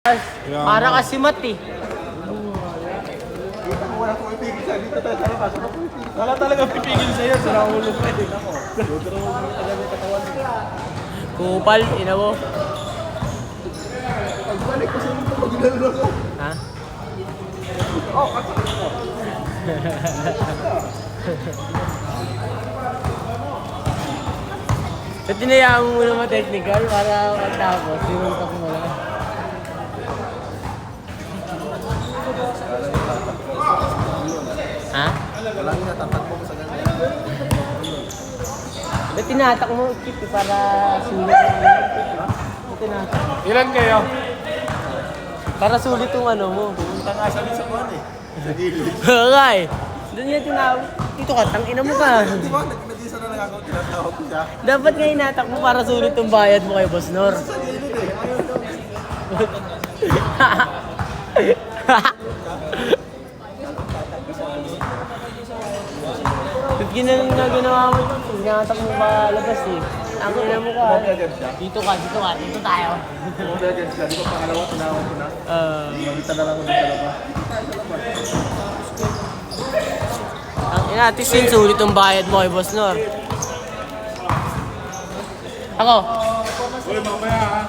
Para kasi mat eh. Wala kong ipigil sa'yo. Dito tayo sa labas. Wala talaga pipigil sa'yo. Sira ulo pa din ako. Pero mo tagal yung katawan. Kupal, ina mo. Pagbalik ko sa mga pag-inalo ko. Ha? Oh, kasi ko. So, tinayaan mo muna ma-technical para magtapos. Sinuntok mo lang. Ha? Wala nga, tapat mo sa ganyan. Ba't tinatak mo, Chip, para sulit yung Ba't tinatak mo? Ilan kayo? Para sulit yung ano mo. Pumunta nga siya din sa kuhan eh. Sa gilid. Wala eh. Doon niya tinawag. Dito ka, tangina mo ka. Di ba? Nag-isa na lang ako. Tinatawag ko siya. Dapat nga inatak mo para sulit yung bayad mo kay Boss Nor. Sa gilid eh. Ba't ganun nga ginawa mo? Inatak mo pa labas eh. Ang ina mo ka. Agad siya. Dito tayo. Agad siya. Di ba pangalawa, tinawag ko na. Mabita na lang ako dun sa labas. Ang ina, at least yun, sulit yung bayad mo kay Boss Nor. Ako. Uy, mamaya ha.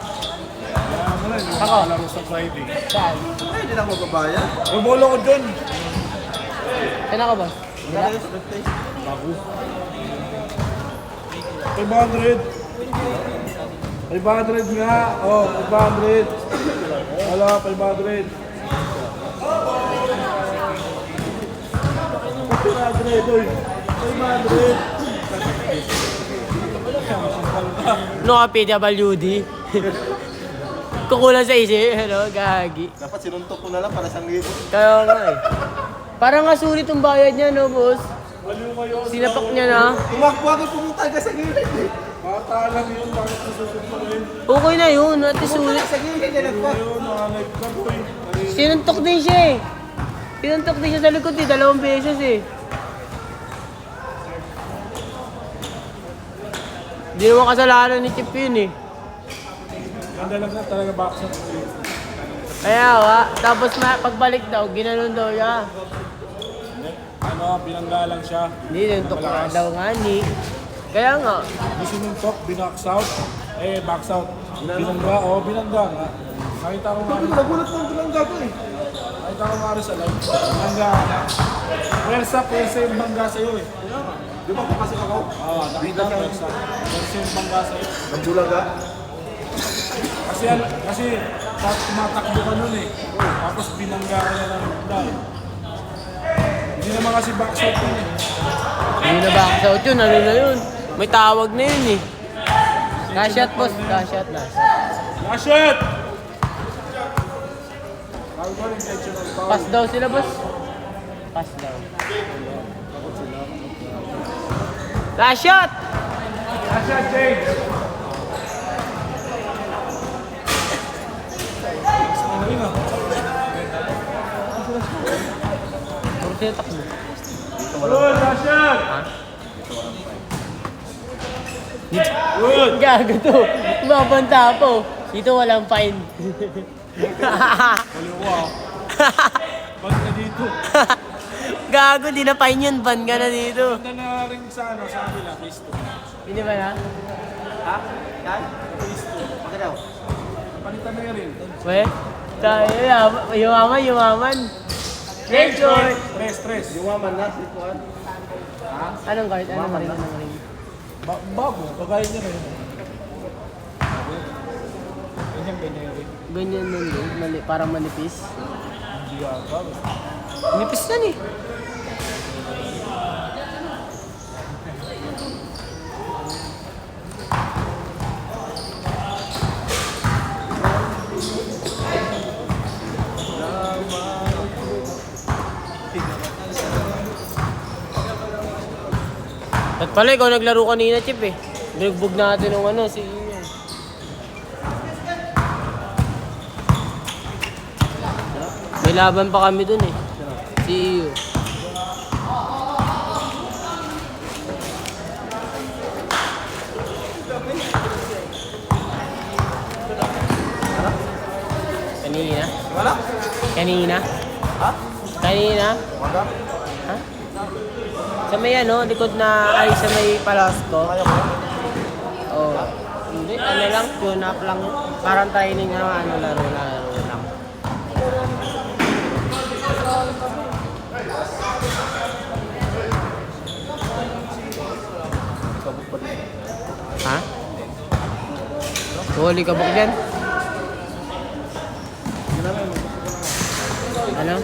Kaya mo lang, Ako. laro sa Friday. Saan? Ay, hindi na ako babayan. Bumolo ko dyan. Saan ako, Boss? Wala. Ako. 500. 500 nga. Oh, 500. Wala, 500. 500, uy. 500. Ano ka, PWD? Kukulang sa isip, ano, gagi. Dapat sinuntok ko na lang para 1,000. Kaya nga eh. Parang nga sulit yung bayad niya, no, Boss? Baliw kayo. Sinapak niya na. Tumakbo ako pumunta ka sa gilid eh. Bata lang yun, bakit nasusuntukin? Okay na yun, at least sulit. Sa gilid eh. Nagpa. Ayun, mga nagkab, uy. Sinuntok din siya eh. Sinuntok din siya sa likod eh, 2 beses eh. Hindi naman kasalanan ni Chip yun eh. Ganda lang na talaga boxer. Kaya nga, tapos pagbalik daw, ginanon daw siya. Ano, binangga lang siya. Hindi, sinuntok nga daw nga ni. Kaya nga, Hindi sinuntok, binox out. Box out. Binangga, binangga nga. Nakita ko nga rin. Nagulat mo binangga ko eh. Nakita ko nga rin sa live. Binangga nga. Pwersa yung bangga sa'yo eh. Di ba papasok ako? Oo, nakita ko pwersa. Pwersa yung bangga sa'yo. Nambulaga. Kasi tumatakbo ka nun eh. Tapos binangga ka na ng dahil. Hindi naman kasi box out yun eh. hindi na ba sa yun, ano na yun? May tawag na yun eh. Kashot, boss, kashot na. Last shot! Tawag ko intentional foul. Pass daw sila, boss. Pass daw. Last shot! Last shot, James! Ayun ah. Puro sila takbo. Good, last shot! Good! Gago to. Mabanta po. Dito walang fine. Kaliwa. Ba't na dito? Gago, di na fine yun. Ban ka na dito. Ganda na rin sa ano, sa kanila, Cristo. Hindi ba na? Ha? Yan? Bakit daw? Palitan na rin. We? Yumaman. Record! Tres. Yumaman na si Juan. Anong card? Anong ring? Bago, kagaya niya rin. Ganyan rin. Ganyan nun din. Parang manipis. Hindi ata. Manipis yan eh. At pala, ikaw naglaro kanina, Chip eh. Binugbog natin ng ano, si Ian. May laban pa kami dun eh. Si Iyo. Kanina. Kanina? Wala? Kanina? Ha? Kanina? Wala? Ha? Sa may ano, likod na, ay sa may Palasco. Ayaw ko. Oh. Hindi, ano lang, tune up lang. Parang training na ano, laro lang. Kabuk pa din. Ha? Huli ka buk dyan? Ano?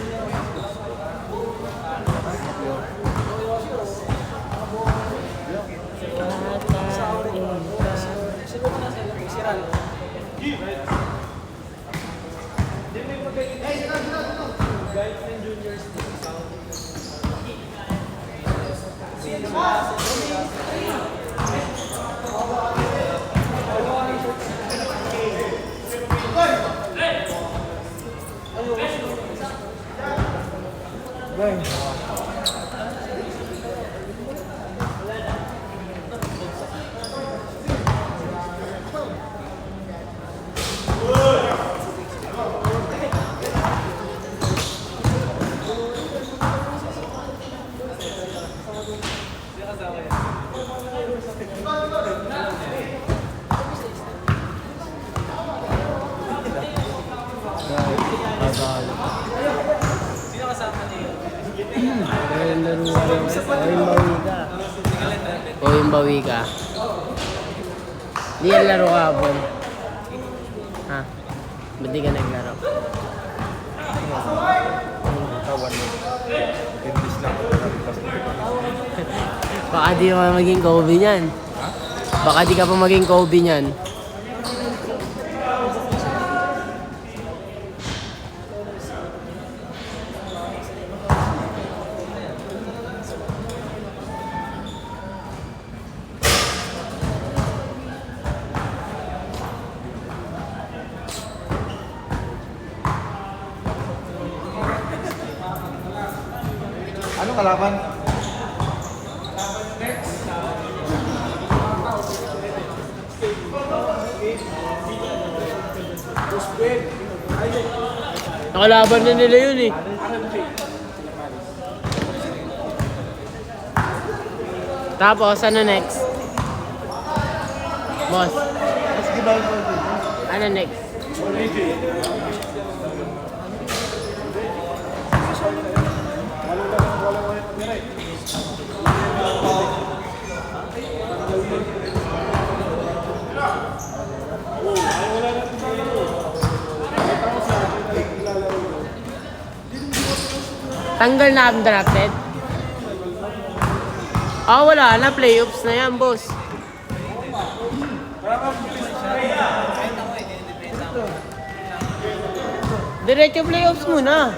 O yung bawi ka. Di yan laro ka, Bon. Ha? Ba't di ka naglaro? Tawan mo. English lang. Baka di ka pa maging Kobe niyan. Baka di ka pa maging Kobe niyan. Ano kalaban? Nakalaban na nila yun eh. Tapos, ano next? Boss, Mas gibay ko din. ano next? Tanggal na undrafted? Ah, wala na. Playoffs na yan, boss. Diretso playoffs muna.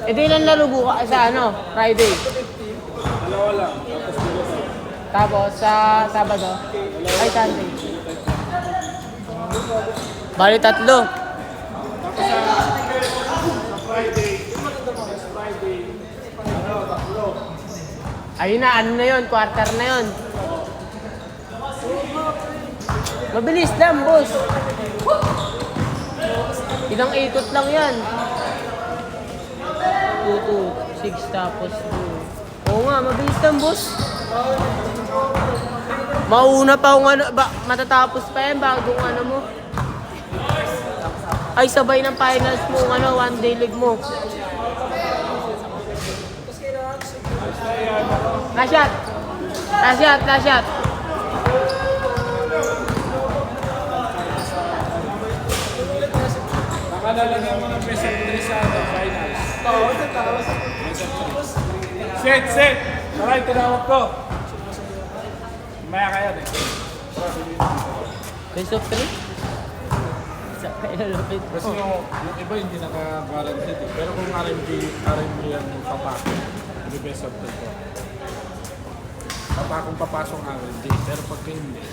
Eh, di lang laro bukas sa ano, Friday. Dalawa lang. Tapos sa Sabado. Ay, Sunday. Bali tatlo. Ayun na, ano na yun, quarter na yun. Mabilis lang, boss. Ilang ikot lang yan. 2, 6, tapos 2. Oo nga, mabilis lang, boss. Mauna pa kung ano, matatapos pa yan bago ano mo. Ay, sabay ng finals mo, ano, one day league mo. Last shot. Last shot, last shot. Nakalalagyan mo ng best of 3 sa finals. Set, set! Maray, tinawag ko. Maya kaya din. Best of 3? Sakay na lupit. Kasi yung iba hindi naka-guaranteed eh. Pero kung RMG ang papasok, hindi best of 3 ko. Kung papasok ang RMG, pero pag hindi ka.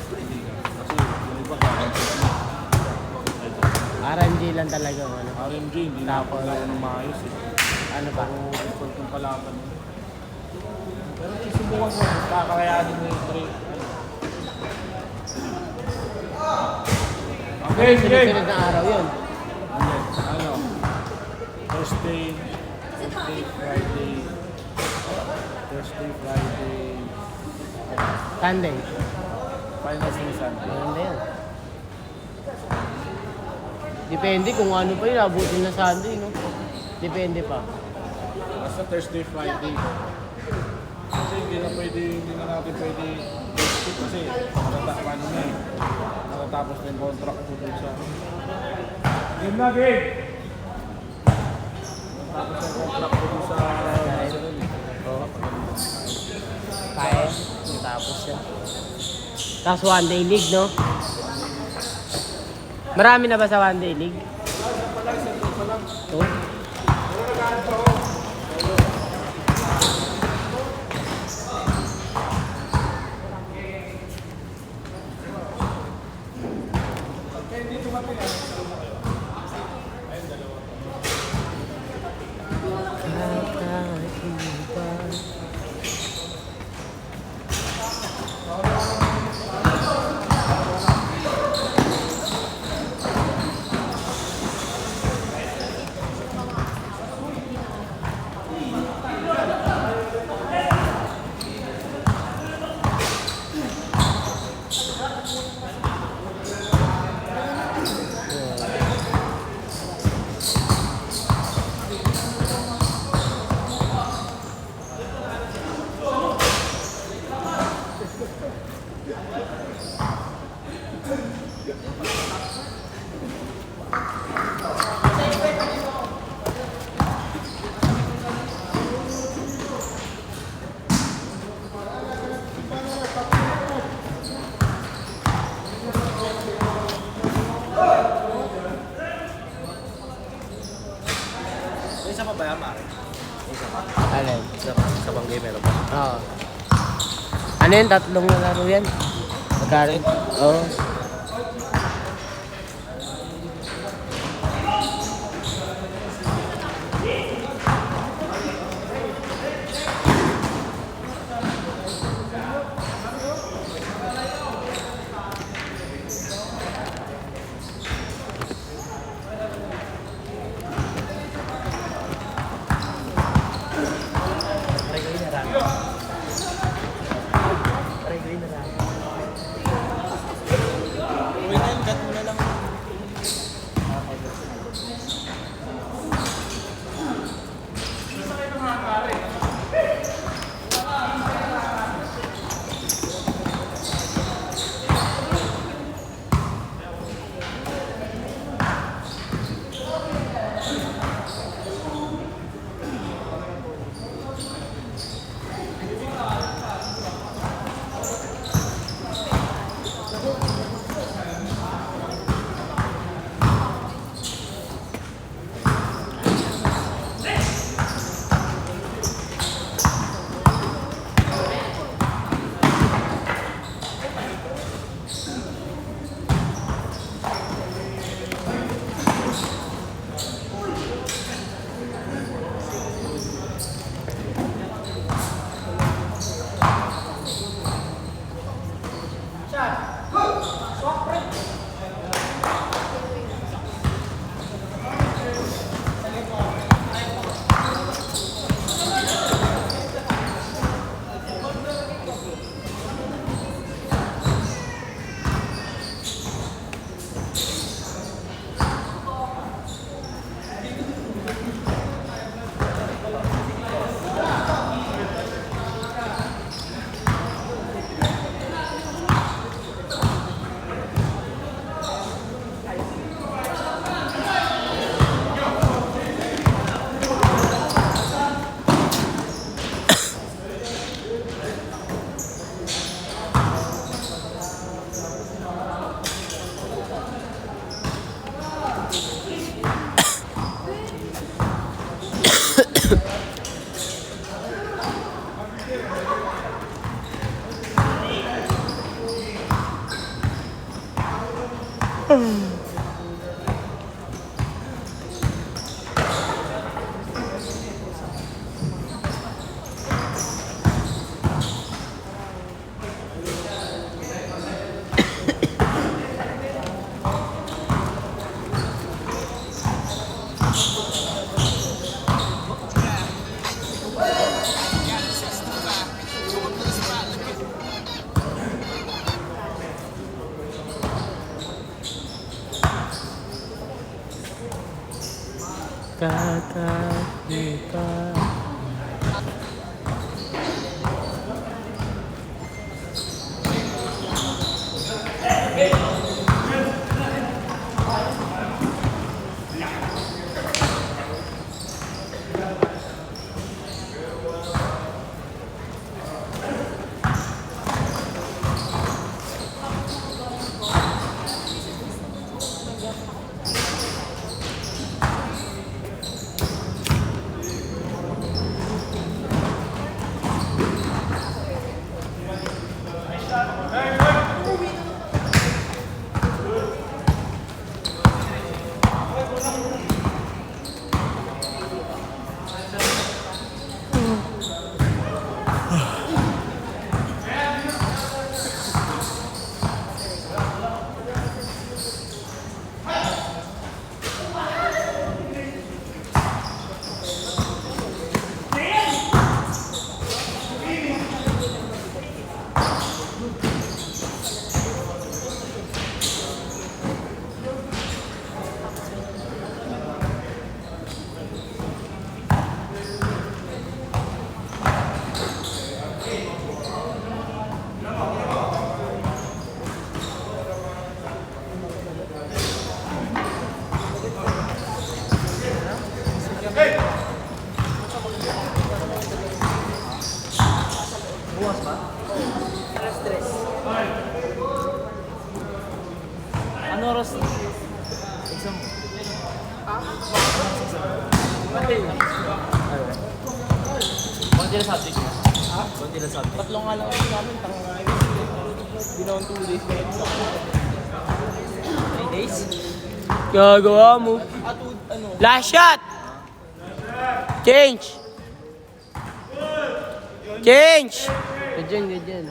Kasi yung iba guaranteed na. RMG lang talaga, ano. RMG hindi na ako ng maayos eh. Ano pa? Kung kalaban mo. Pero susubukan ko, kakakayanin mo yung 3. Okay, sige. Sunod na araw yun. Ano? Thursday, Friday, Sunday. finals ni Sunday. Maganda yan. Depende kung ano pa yun, abutin na Sunday, no? Depende pa. Basta Thursday, Friday. Kasi hindi na natin pwede skip kasi natatapos na yung contract ko dun sa... Game na, game! Natatapos na yung contract ko dun sa... Kaya, tapos yan. Tapos one day league, no? Marami na ba sa one day league? Oh. Isa pa ba yan, Mari? Isa pa? Alin? Isa pang game, meron pa. Oo. Ano yun? Tatlong na laro yan? Magkano? Oo. Kakakita. Ano oras? Exam. Konti na subject. Ha? Konti na subject. Tatlong nga lang ako namin. Ginawang 2 days na exam. 3 days? Gagawa mo. Ano? Last shot! Change! Change! Ganyan, ganyan.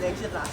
Exit last.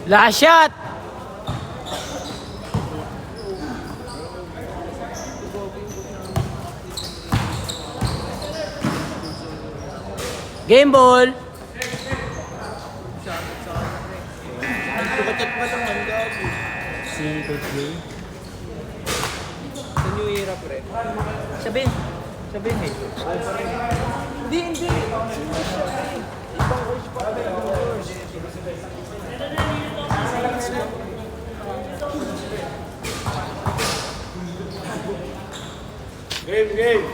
Last shot! Game ball! Tumatat pa naman gabi. Si Coach Jay. Sa New Era, pre. Sabihin. Sabihin, hey. Hindi, hindi. Ibang coach pa. Game.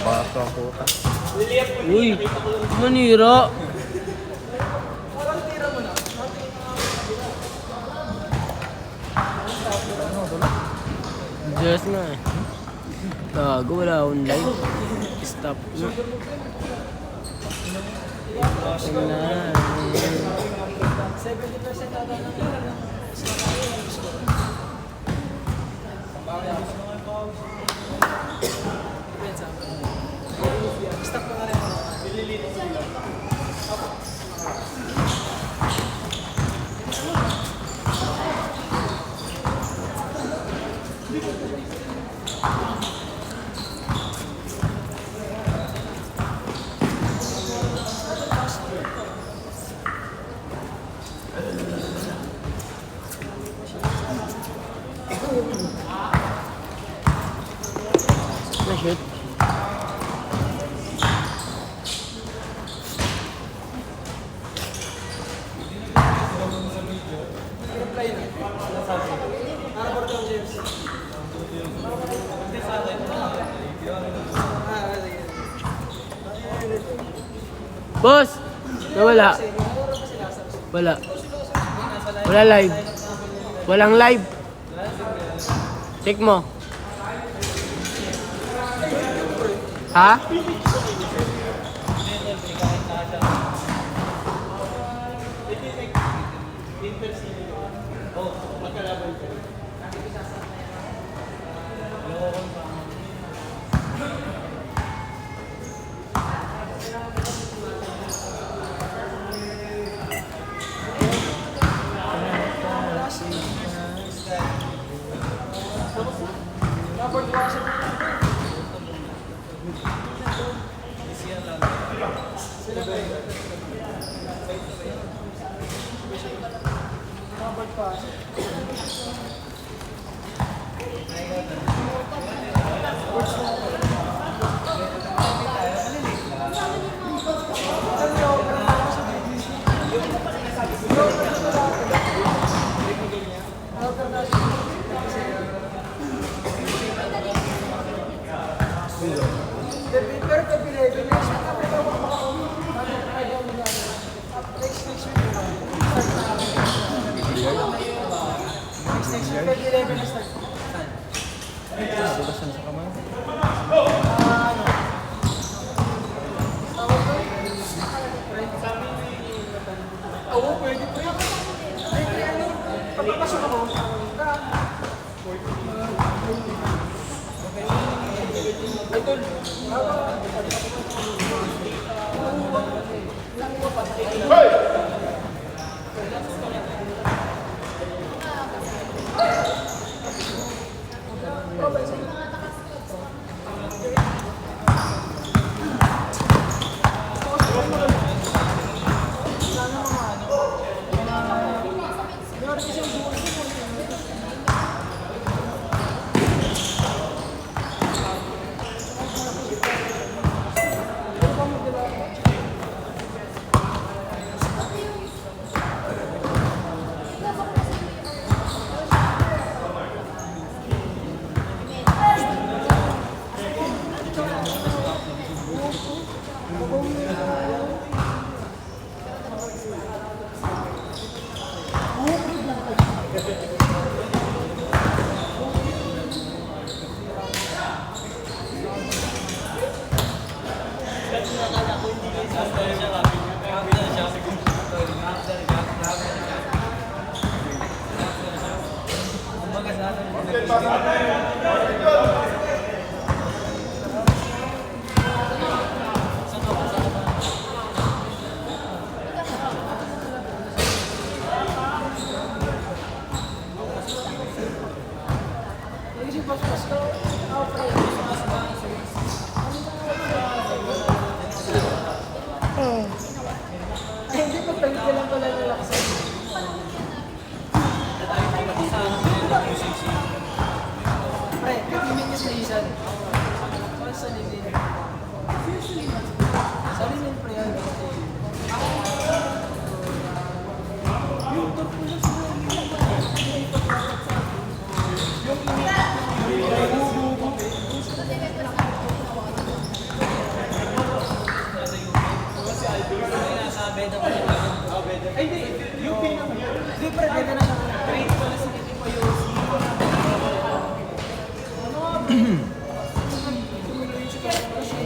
Basta ang puta. Uy! Manira! Just na eh. Gago, wala akong live. Stop na. Wala. Na-shoot. Boss! Nawala. Wala. Wala live. Walang live. Check mo. Ha?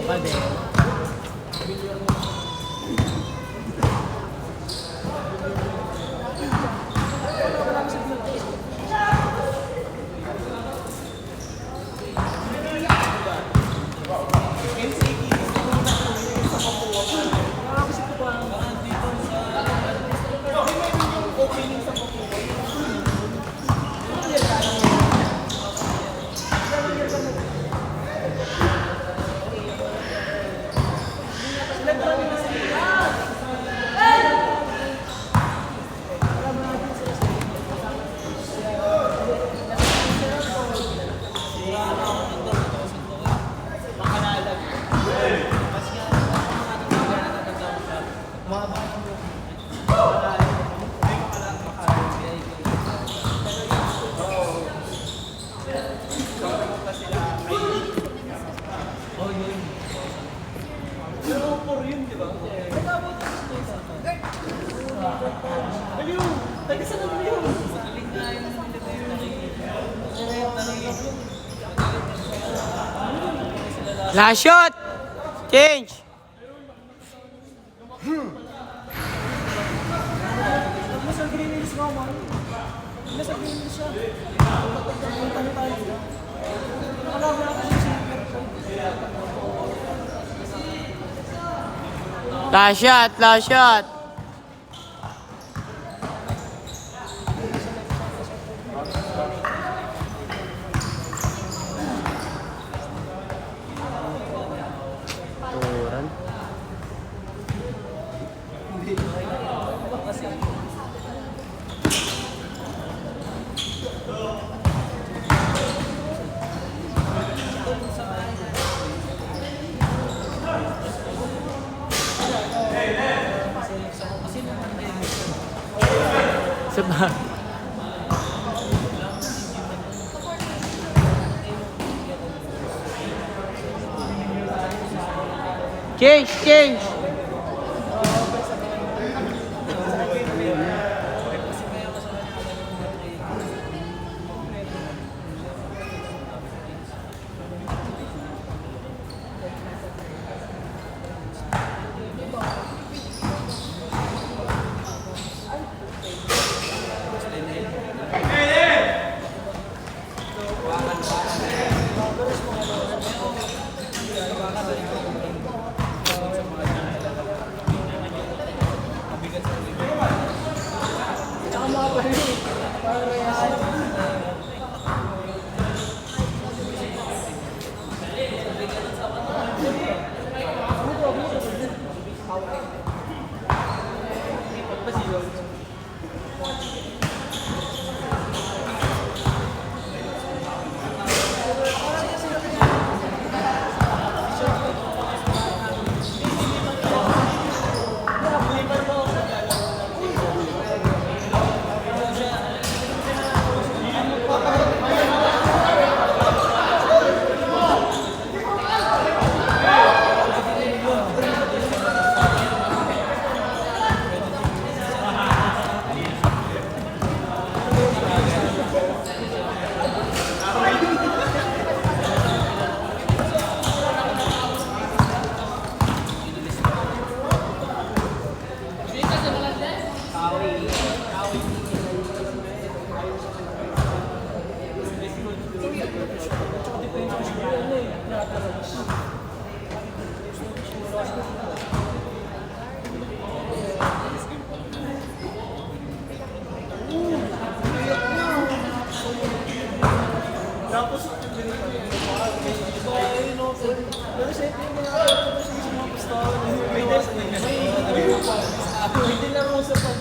Pwede. Last shot! Change! Last shot! Last shot! Turan. Sebab change, change. Tapos, Hindi lang mo sa pag...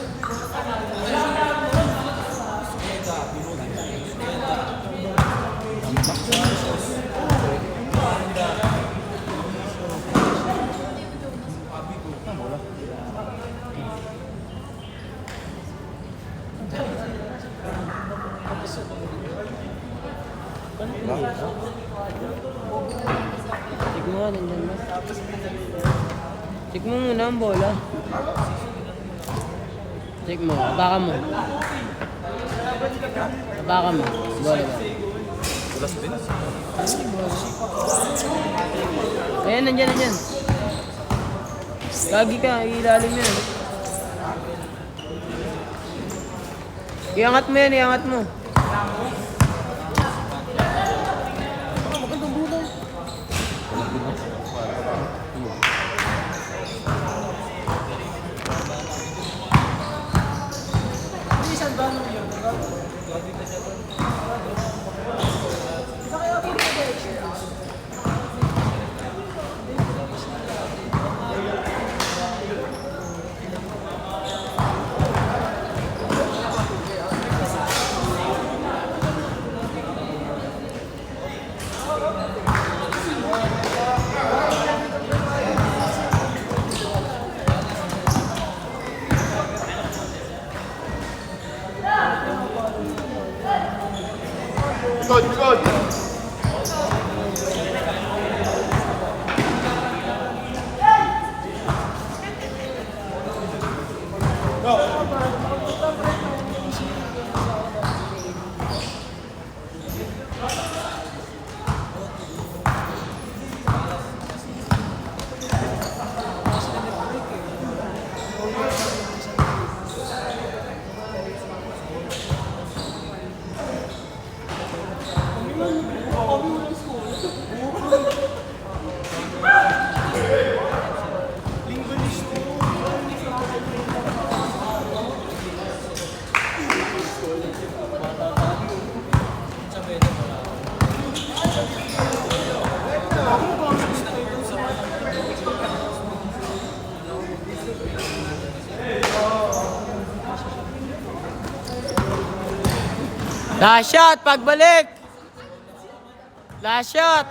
Check mo nga, nandyan ba? Check mo muna ang bola. Check mo, baka mo. Baka mo, bola ba? Wala sa Pinas. Ayan, nandyan. Lagi ka, ilalim yan. Iangat mo yan, iangat mo. Good. Last shot, pagbalik! Last shot!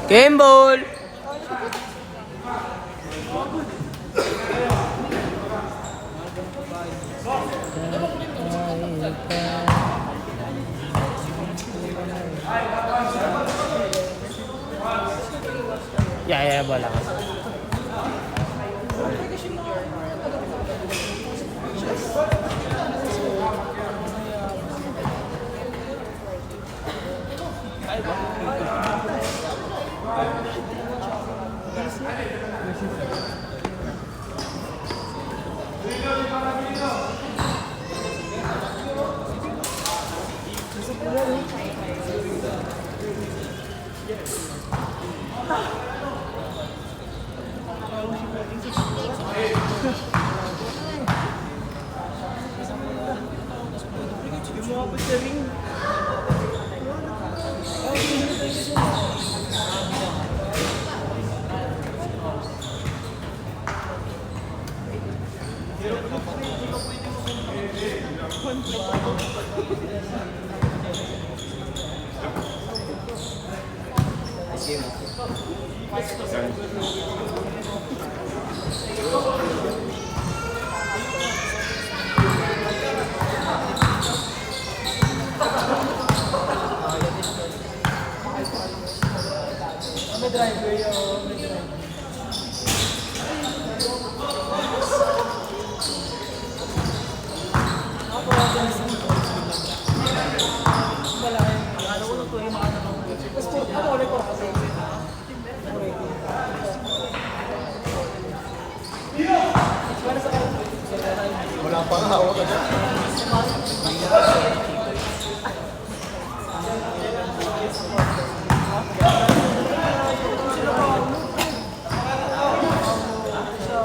Game ball! Yeah, bola ka. Wala pa nga hawak ka dyan.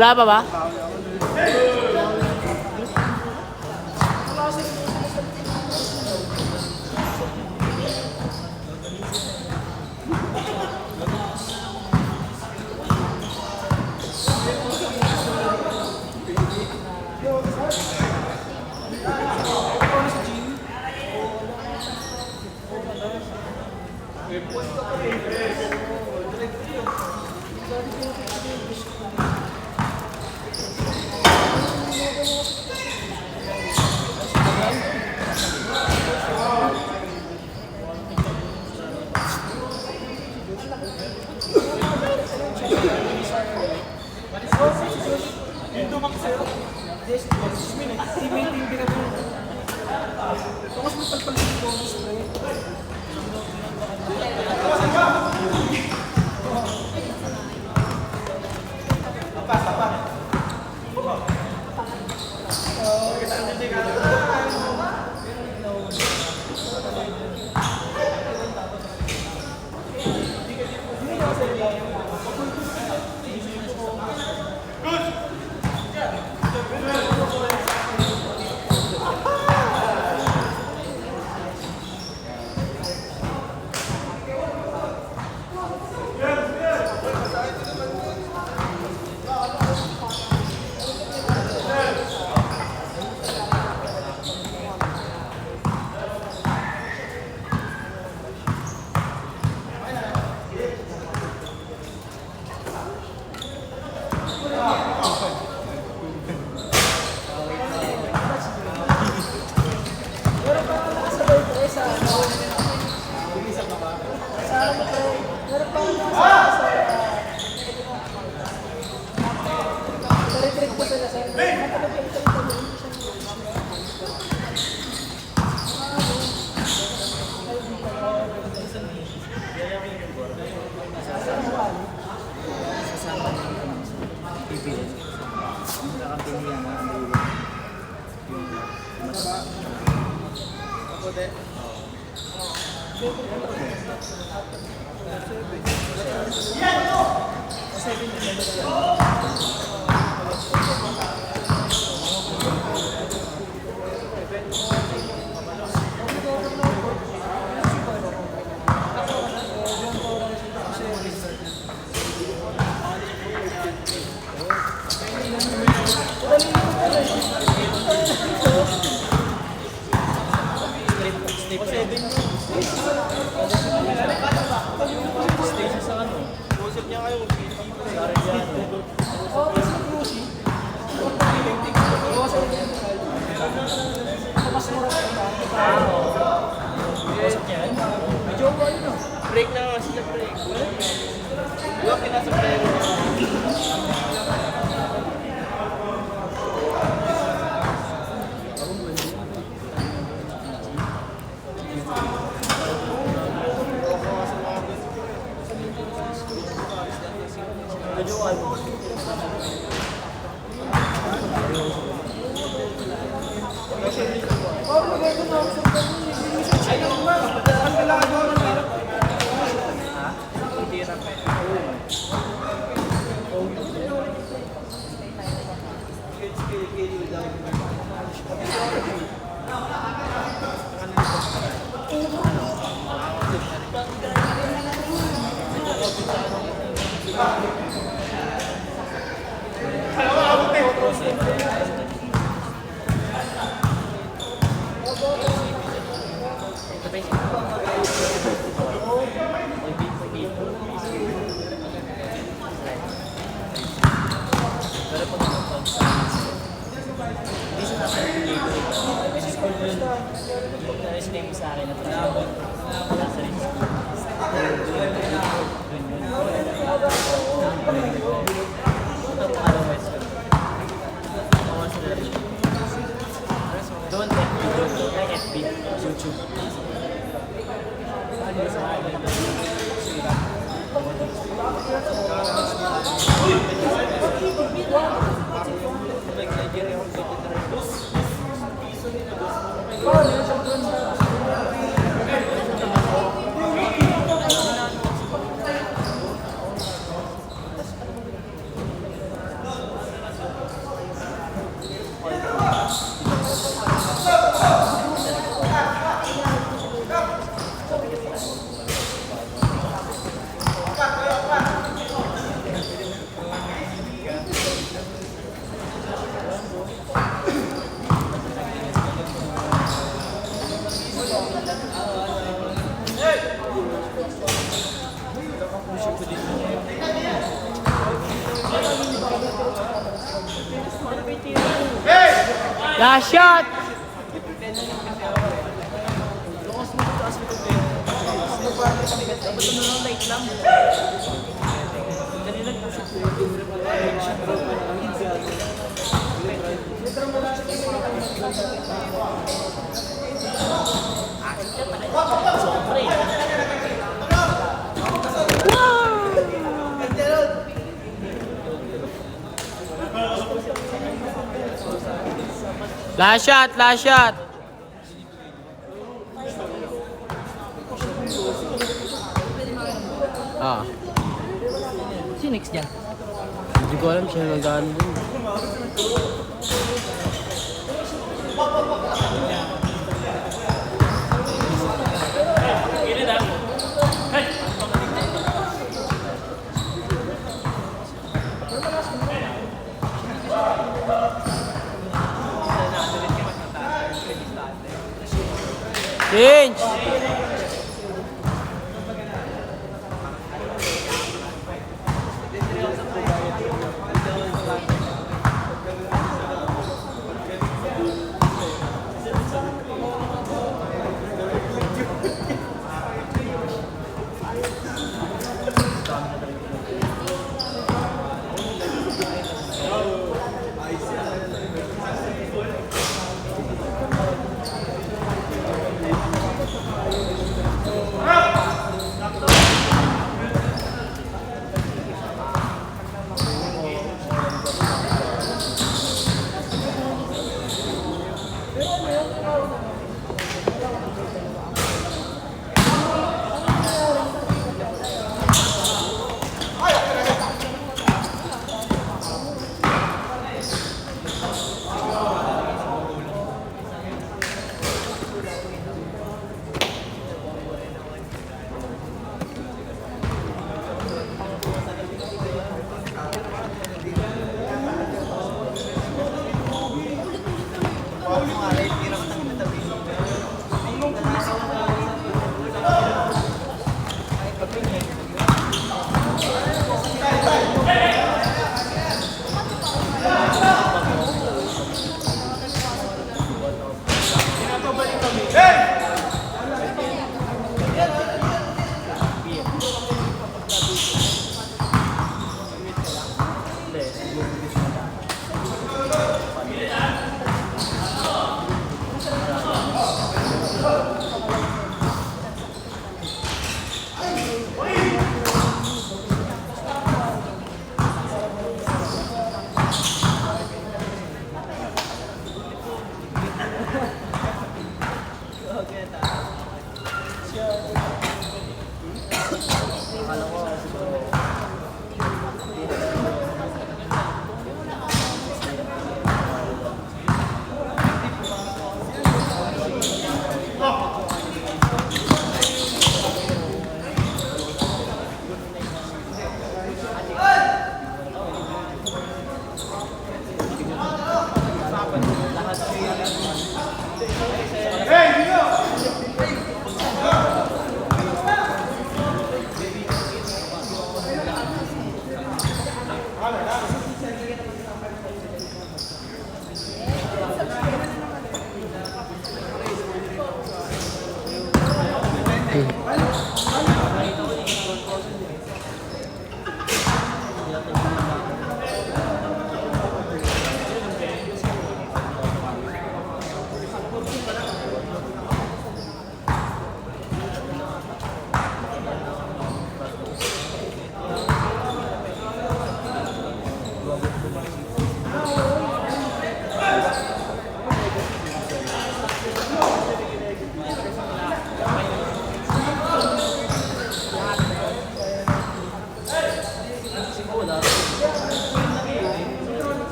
Wala pa ba? Break na nga sila, break. Yung pinasa break. Last shot! Last shot, last shot. Ah. Sino next dyan? Hindi ko alam siya nag-ano dun. Change!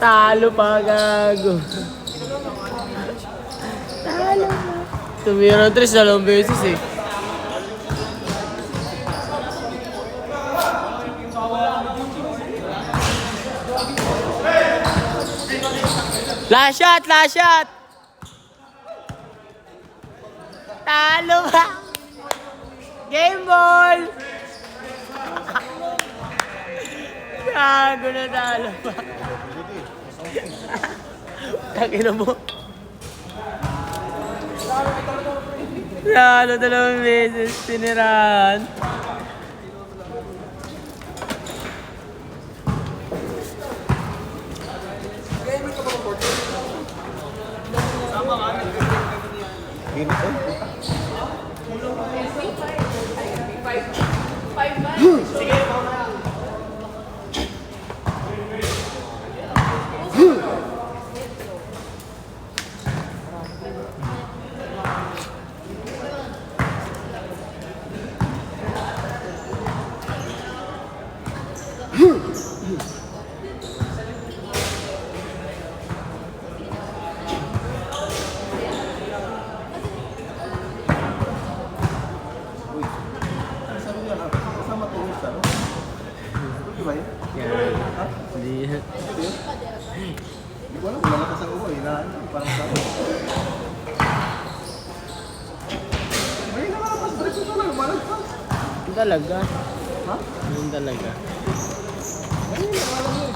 Talo pa, gago. Talo pa. Tumira ng 3 dalawang beses eh. Last shot, last shot. Talo ba? Game ball. Gago na talo pa. Takina mo. Talo dalawang beses, tinirahan. Hindi. Hindi ko alam, wala lakas ang ulo. Parang sabi. Ay, nakalapas. Diretso na lang. Malagpas. Yun talaga. Ha? Yun talaga. Ay, nakalapas mo eh.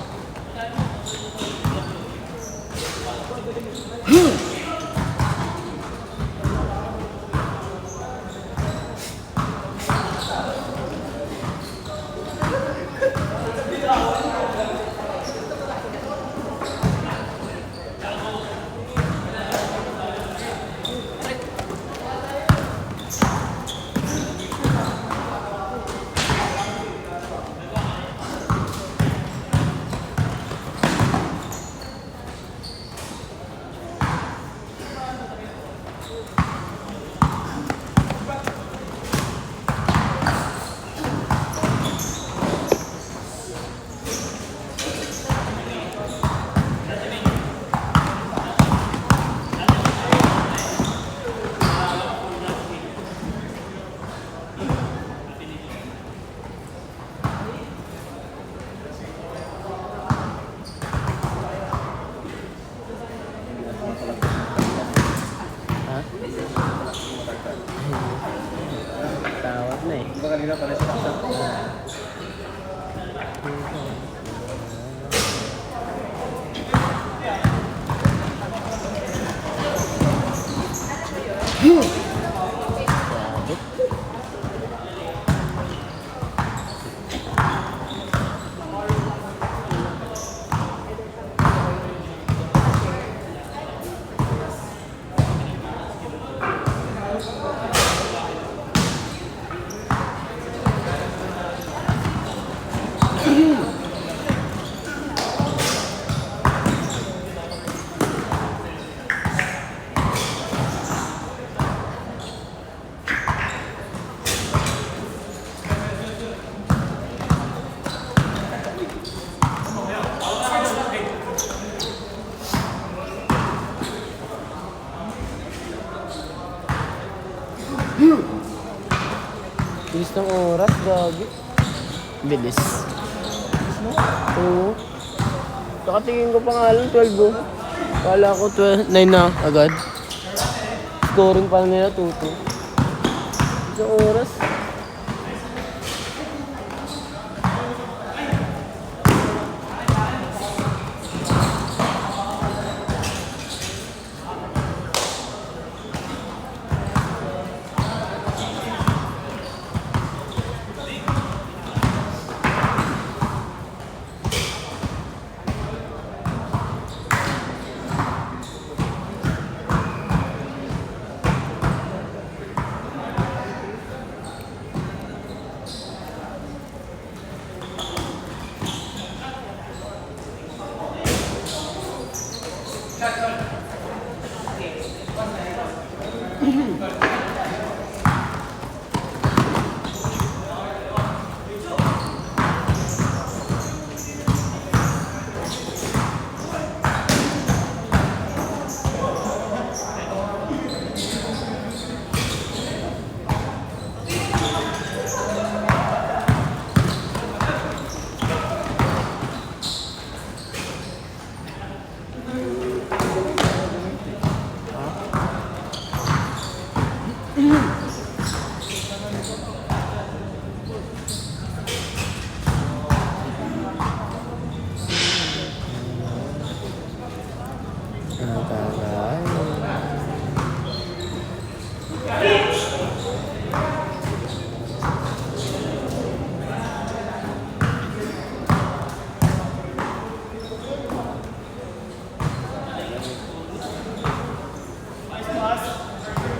Tawat na eh. Diba kanina pala siya taksan? Bilis ng oras, gagi. Bilis. Oo. Nakatingin ko pa nga lang, 12 oh. Kala ko 9 na agad. Scoring pa nila 2-2. Bilis ng oras.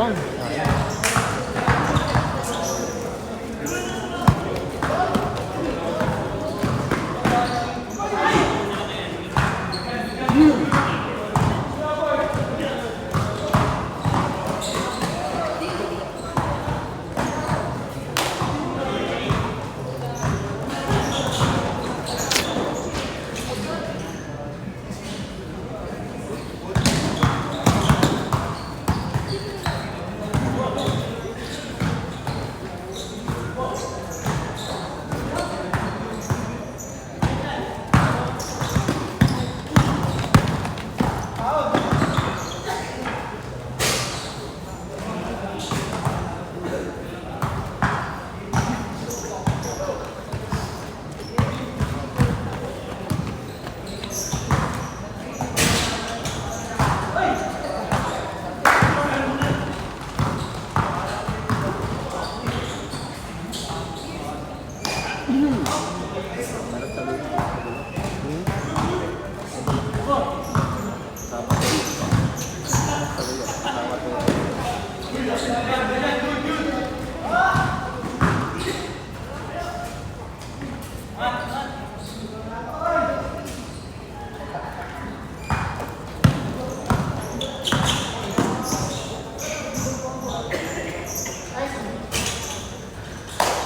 Pang.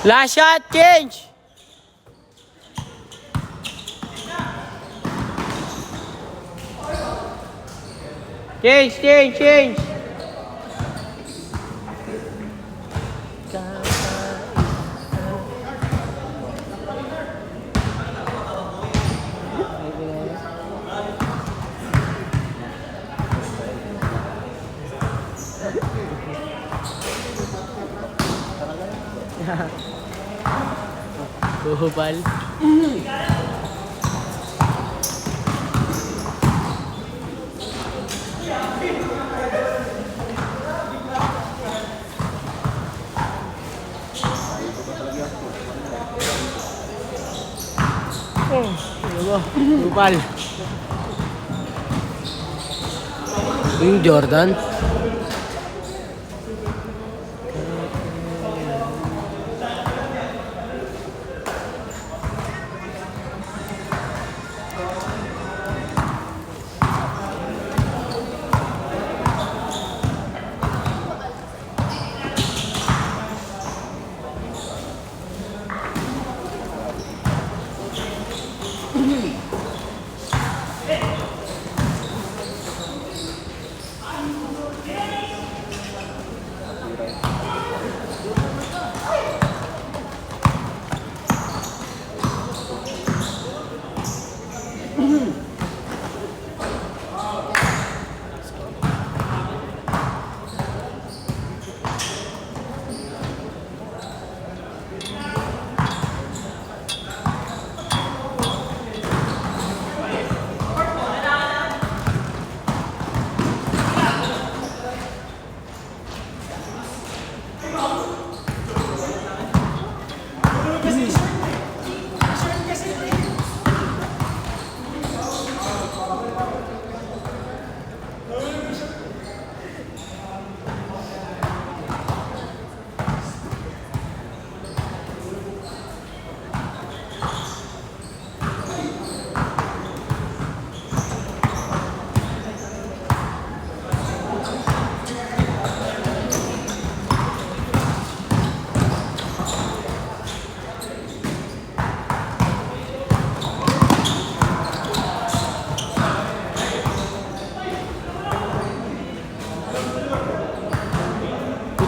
Last shot, change! Change! Buhubal. Buhubal. Yung Jordan.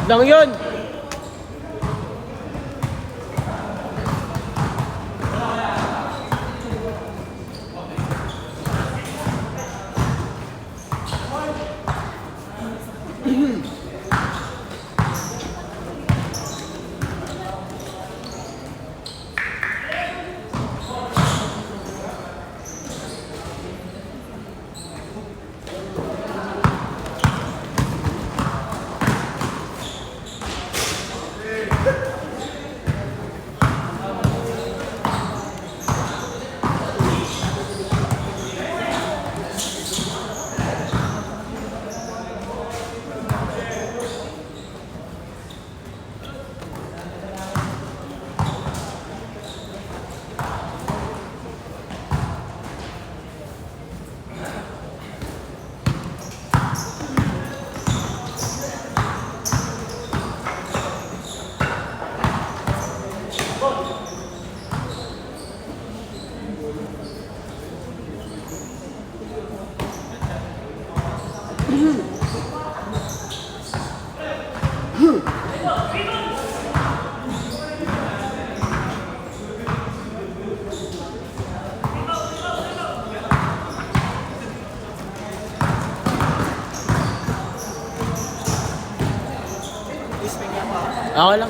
Lang yun. Okay lang.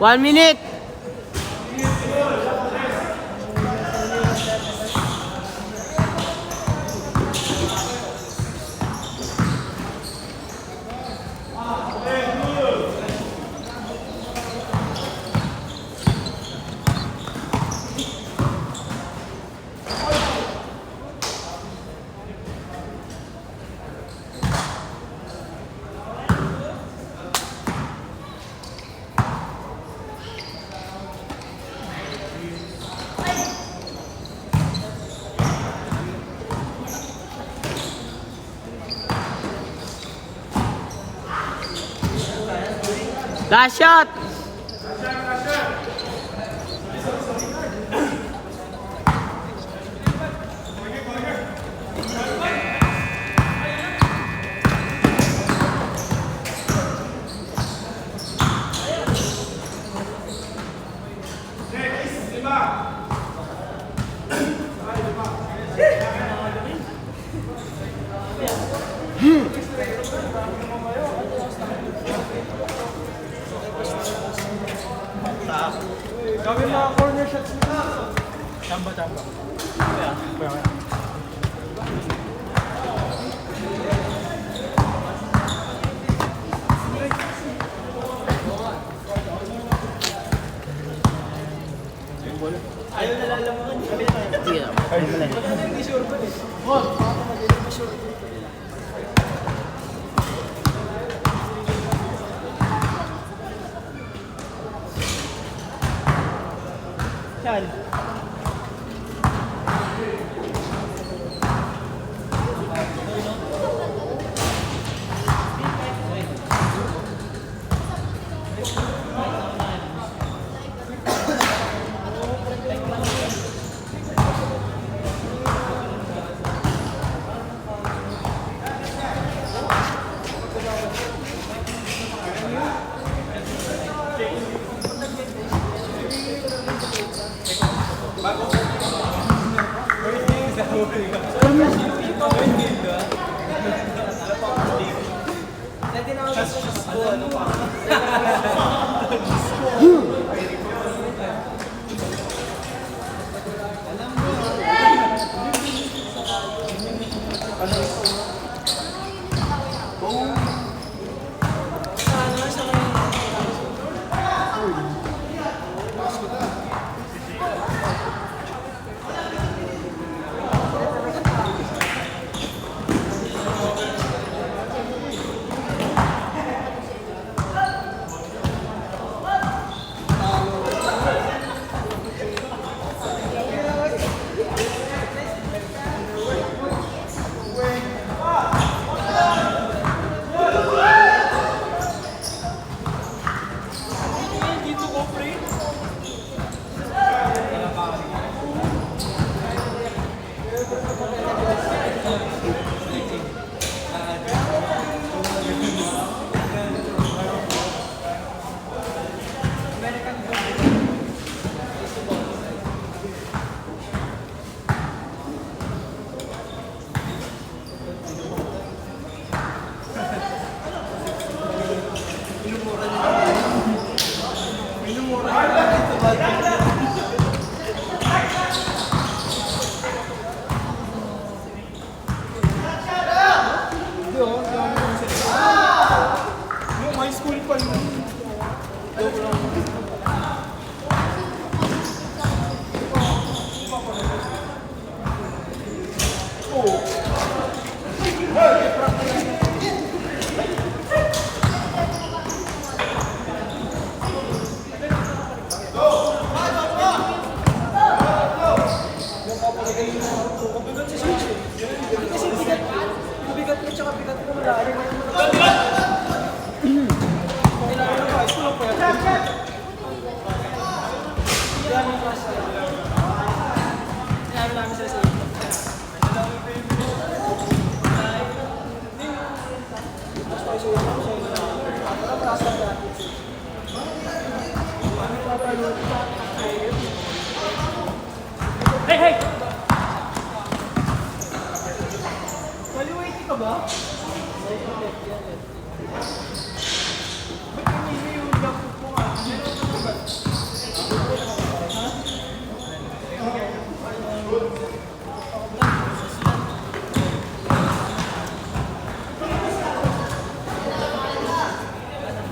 One minute. Last shot. Gawin mga corner shots nila. Chamba. Ayaw nalalaman. Sige lang. Hindi sure ba eh? Yan.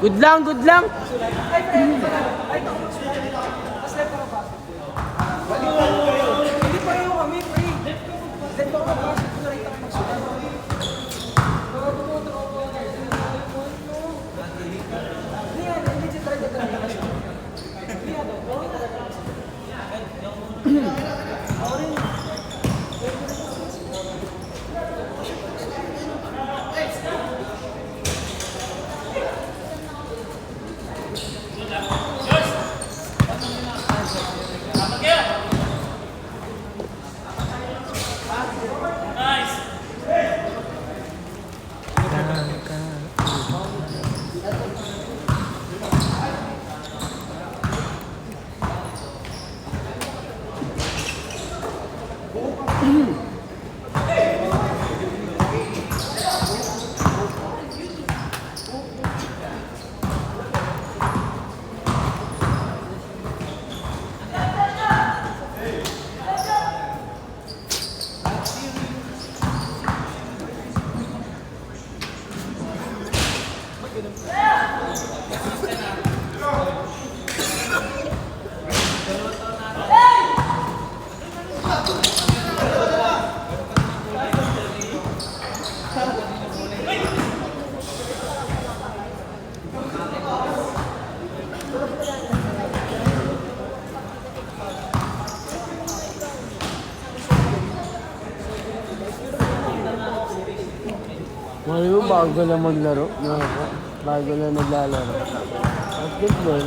Good lang, good lang. Mali mo, bago na maglaro. Bago na naglalaro. Basketball.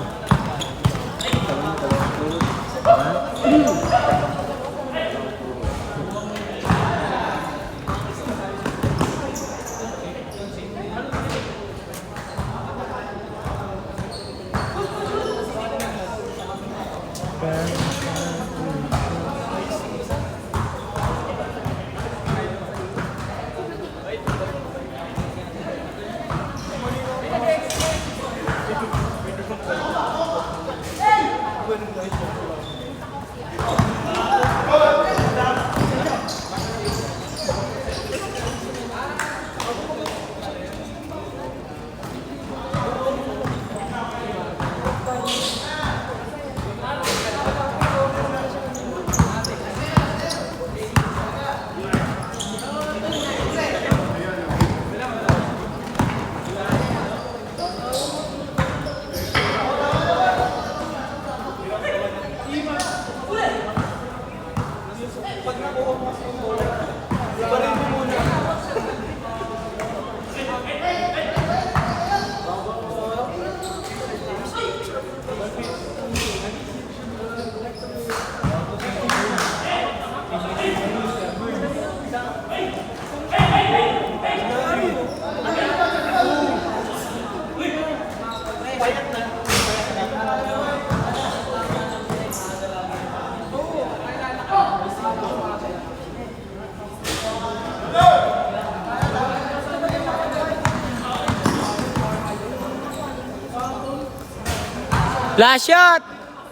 Last shot!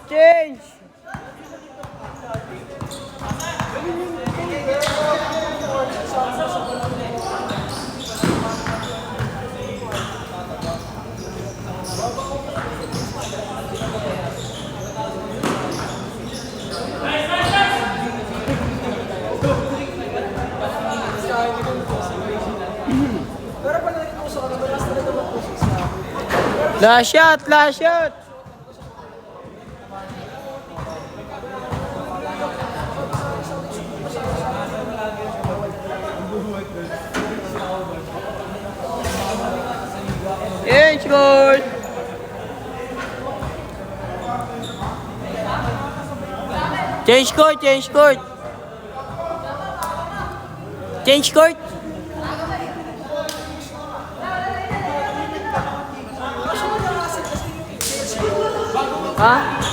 Change! Last shot! Last shot! court! Change court, change court! Change court! Ha?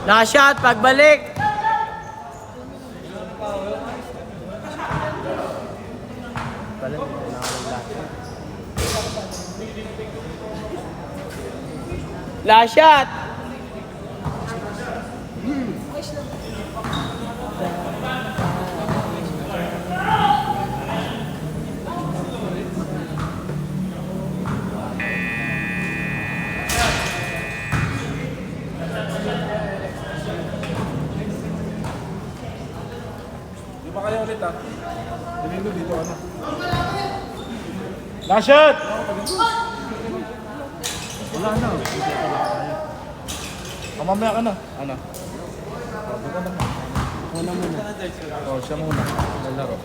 Nakashot, pagbalik. Last shot. Di ba kaya ulit ah? Domingo dito ano? Last shot! Wala na. Mamaya ka na. Ano? Sabi ko naman. Ano muna? Oh, siya muna. Lalaro.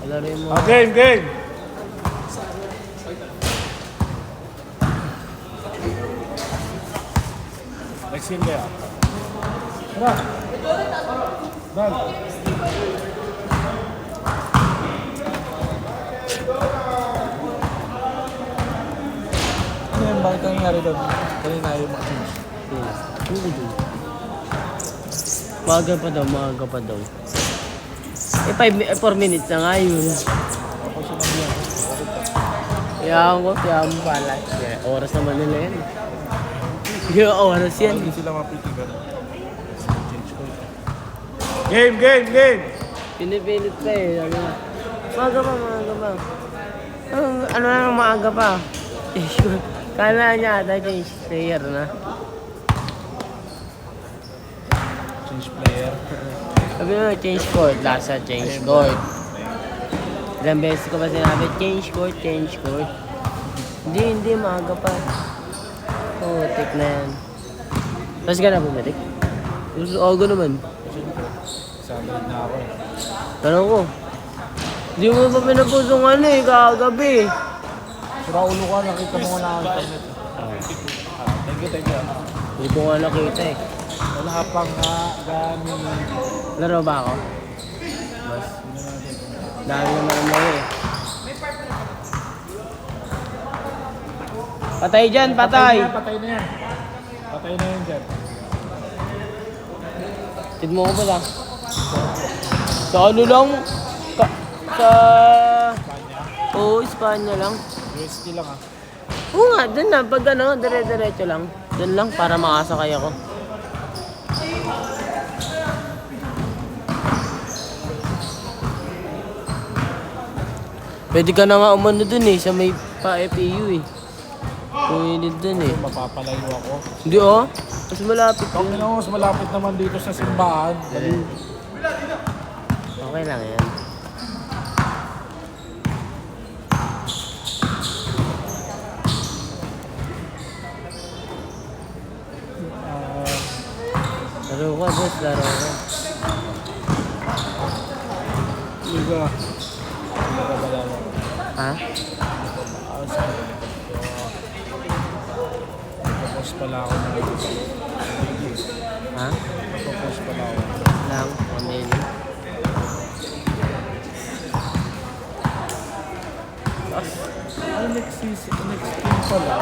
Alaro mo. Game, game! Next game kaya. Tara! Dal! Ano yung bakit nangyari doon? Kanina yung mag-change. Hindi din. Maaga pa daw, maaga pa daw. Eh, 4 minutes na nga yun. Ako sinabi ako. Kaya mo pala. Yeah, oras naman nila yan. Yung oras yan. Hindi sila mapitigan. Change ko. Game, game, game! Pinipilit pa eh. Sabi nga, maaga pa, maaga pa. Ano na maaga pa? Kala niya ata change player na. Change player. Sabi mo, change court. Lasa, change court. Ilang beses ko ba sinabi, change court, change court. Hindi, maaga pa. Oo, tik na yan. Tapos ka na bumalik? Aga naman. Sandal na ako eh. Tanong ko. Hindi mo pa pinapusong ano eh, kagabi. Sira ulo ka, nakita mo nga na ang internet. Thank you, thank you. Hindi ko nga nakita eh. Wala pang gamit. Laro ba ako? Mas. Dami naman ang laro eh. Patay dyan, patay! Patay na yan. Patay na yan dyan. Tid mo ko pala. Sa ano lang? Sa... Oo, Espanya lang. UST lang ah. Oo nga, dun na. Pag ano, dire-diretso lang. Dun lang para makasakay ako. Pwede ka na nga umano dun eh, sa may pa-FEU eh. Pwede dun eh. Mapapalayo ako. Hindi oh, mas malapit Okay yun. na mas malapit naman dito sa simbahan. Okay lang yan. Laro ka, boss. Laro ka. Liga. Liga ba lang? Ha? Tapos pala ako na Ha? tapos pala ako. Lang, pamili. Ay, next game pala.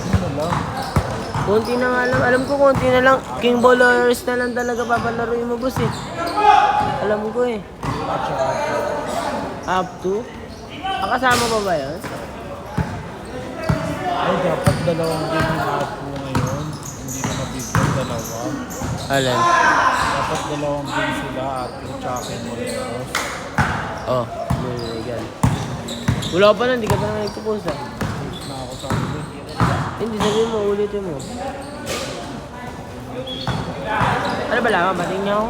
Ano lang? Konti na nga lang. Alam ko konti na lang. King Ballers na lang talaga papalaruin mo, boss eh. Alam ko eh. Up to? Kasama pa ba yun? Ay, dapat dalawang game yung ako ngayon. Hindi ko nabigyan dalawa. Alin? Dapat dalawang game sila at yung tsaka mo rin. Oh, yan. Wala pa na, hindi ka pa na nagpo-post ah. Na ako sa akin. Hindi, sabihin mo, ulitin mo. Ano ba lang, bating niya ako?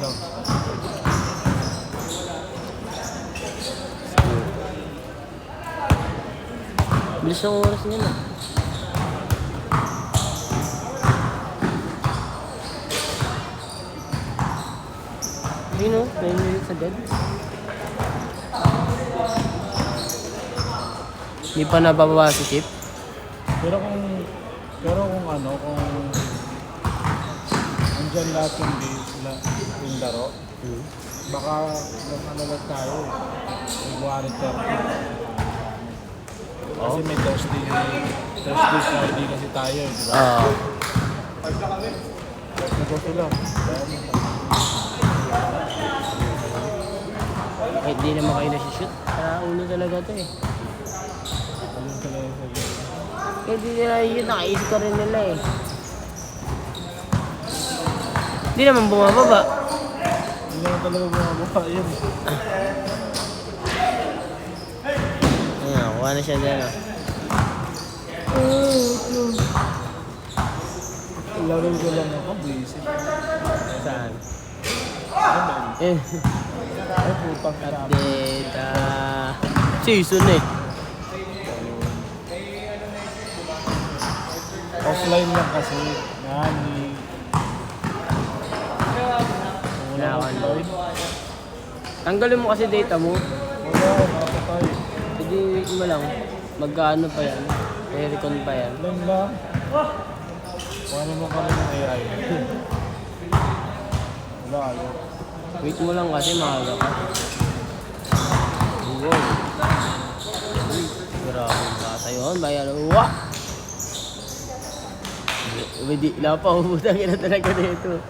Lang. Bilis ng oras niya na. Yun o, 9 minutes agad. Hindi pa nabababa si Chip. Pero kung ano, kung andyan lahat yung game, yung laro, baka nagmanalag tayo eh. February 30. Kasi may Thursday, Friday kasi tayo eh, di ba? Oo. Nagpo sila. Kahit di naman kayo nasi-shoot. Sa ulo talaga to eh. Ayun talaga sa game. Kahit di nila yun, nakaisip ka rin nila eh. Di naman bumababa. Hindi naman talaga bumabuka yun. Ayan, kuha na siya dyan ah. Laro ko lang ako, busy. Saan? Ay, Eh, putang ina. update season eh. Tapos Baseline lang kasi. Nani. Kailangan mo. Tanggalin mo kasi data mo. Wala, nakapatay. Hindi mo lang. Magkano pa yan? May recon pa yan. Lang lang. Paano mo kami ng AI? Wala, ayaw. Wait mo lang kasi maaga ka. Wow. Uy, grabe yung bata yun. Bayan, wah! Umidila pa, umutang ina talaga dito.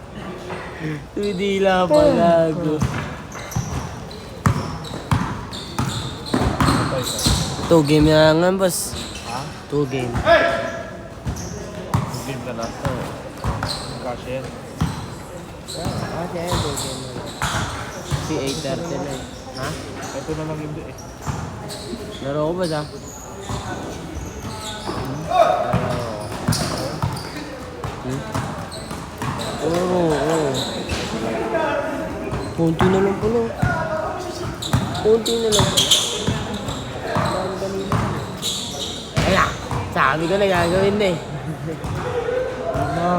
Umidila pa, gago. Patay ka. 2 game na nga, boss. Ha? 2 game. Game na lang. Oo. Cashier. Kasi 2 game na lang. Si 8:30 na eh. Ha? Ito na lang hindi eh. Laro ko ba sa? Oo. Kunti na lang pala. Kunti na lang pala. Kaya, sabi ko na gagawin na eh. Ano?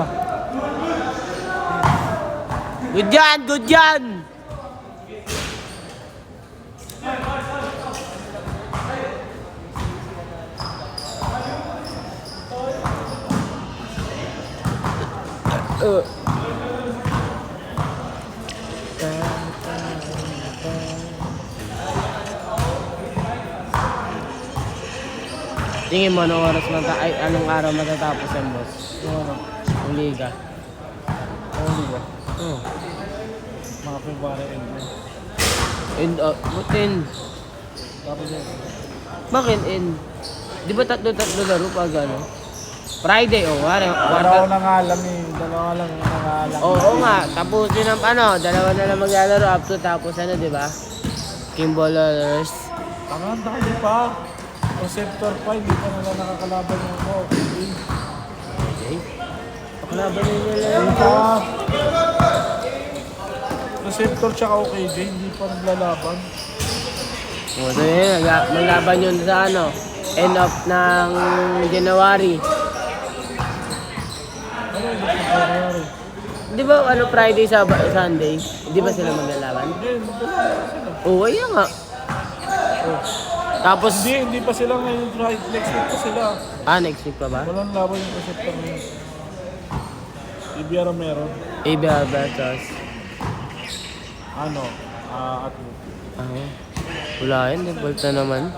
Good yan! Good yan! Tingin mo anong oras anong araw matatapos yan, boss? Ano? Ang liga. Ano di ba? Oh. Mga February end na. And, butin. Tapos yun. Bakit end? Di ba tatlo laro pag ano? Friday, oh, Dalawa na nga lang eh. Dalawa lang na nga lang. Oo nga, tapusin ang dalawa na lang maglalaro up to tapos ano, di ba? Kimbolers. Tangan, dami pa. Receptor 5, hindi pa nila nakakalaban yung ako. Okay. Pakalaban nila lang. Hindi pa. Receptor tsaka OKJ, hindi pa naglalaban. O, so yun, maglaban yun sa ano, end of ng January. Ano yung nangyari? Di ba ano, Friday, Sunday? Di ba sila maglalaban? Hindi, maglalalaban sila. Oo, ayun nga. Oh. Tapos, Hindi pa sila ngayon. Next week pa sila. next week pa ba? Walang laban yung receptor ngayon. Ibiara meron. ABR versus. Ano? At Wala yun, default na naman.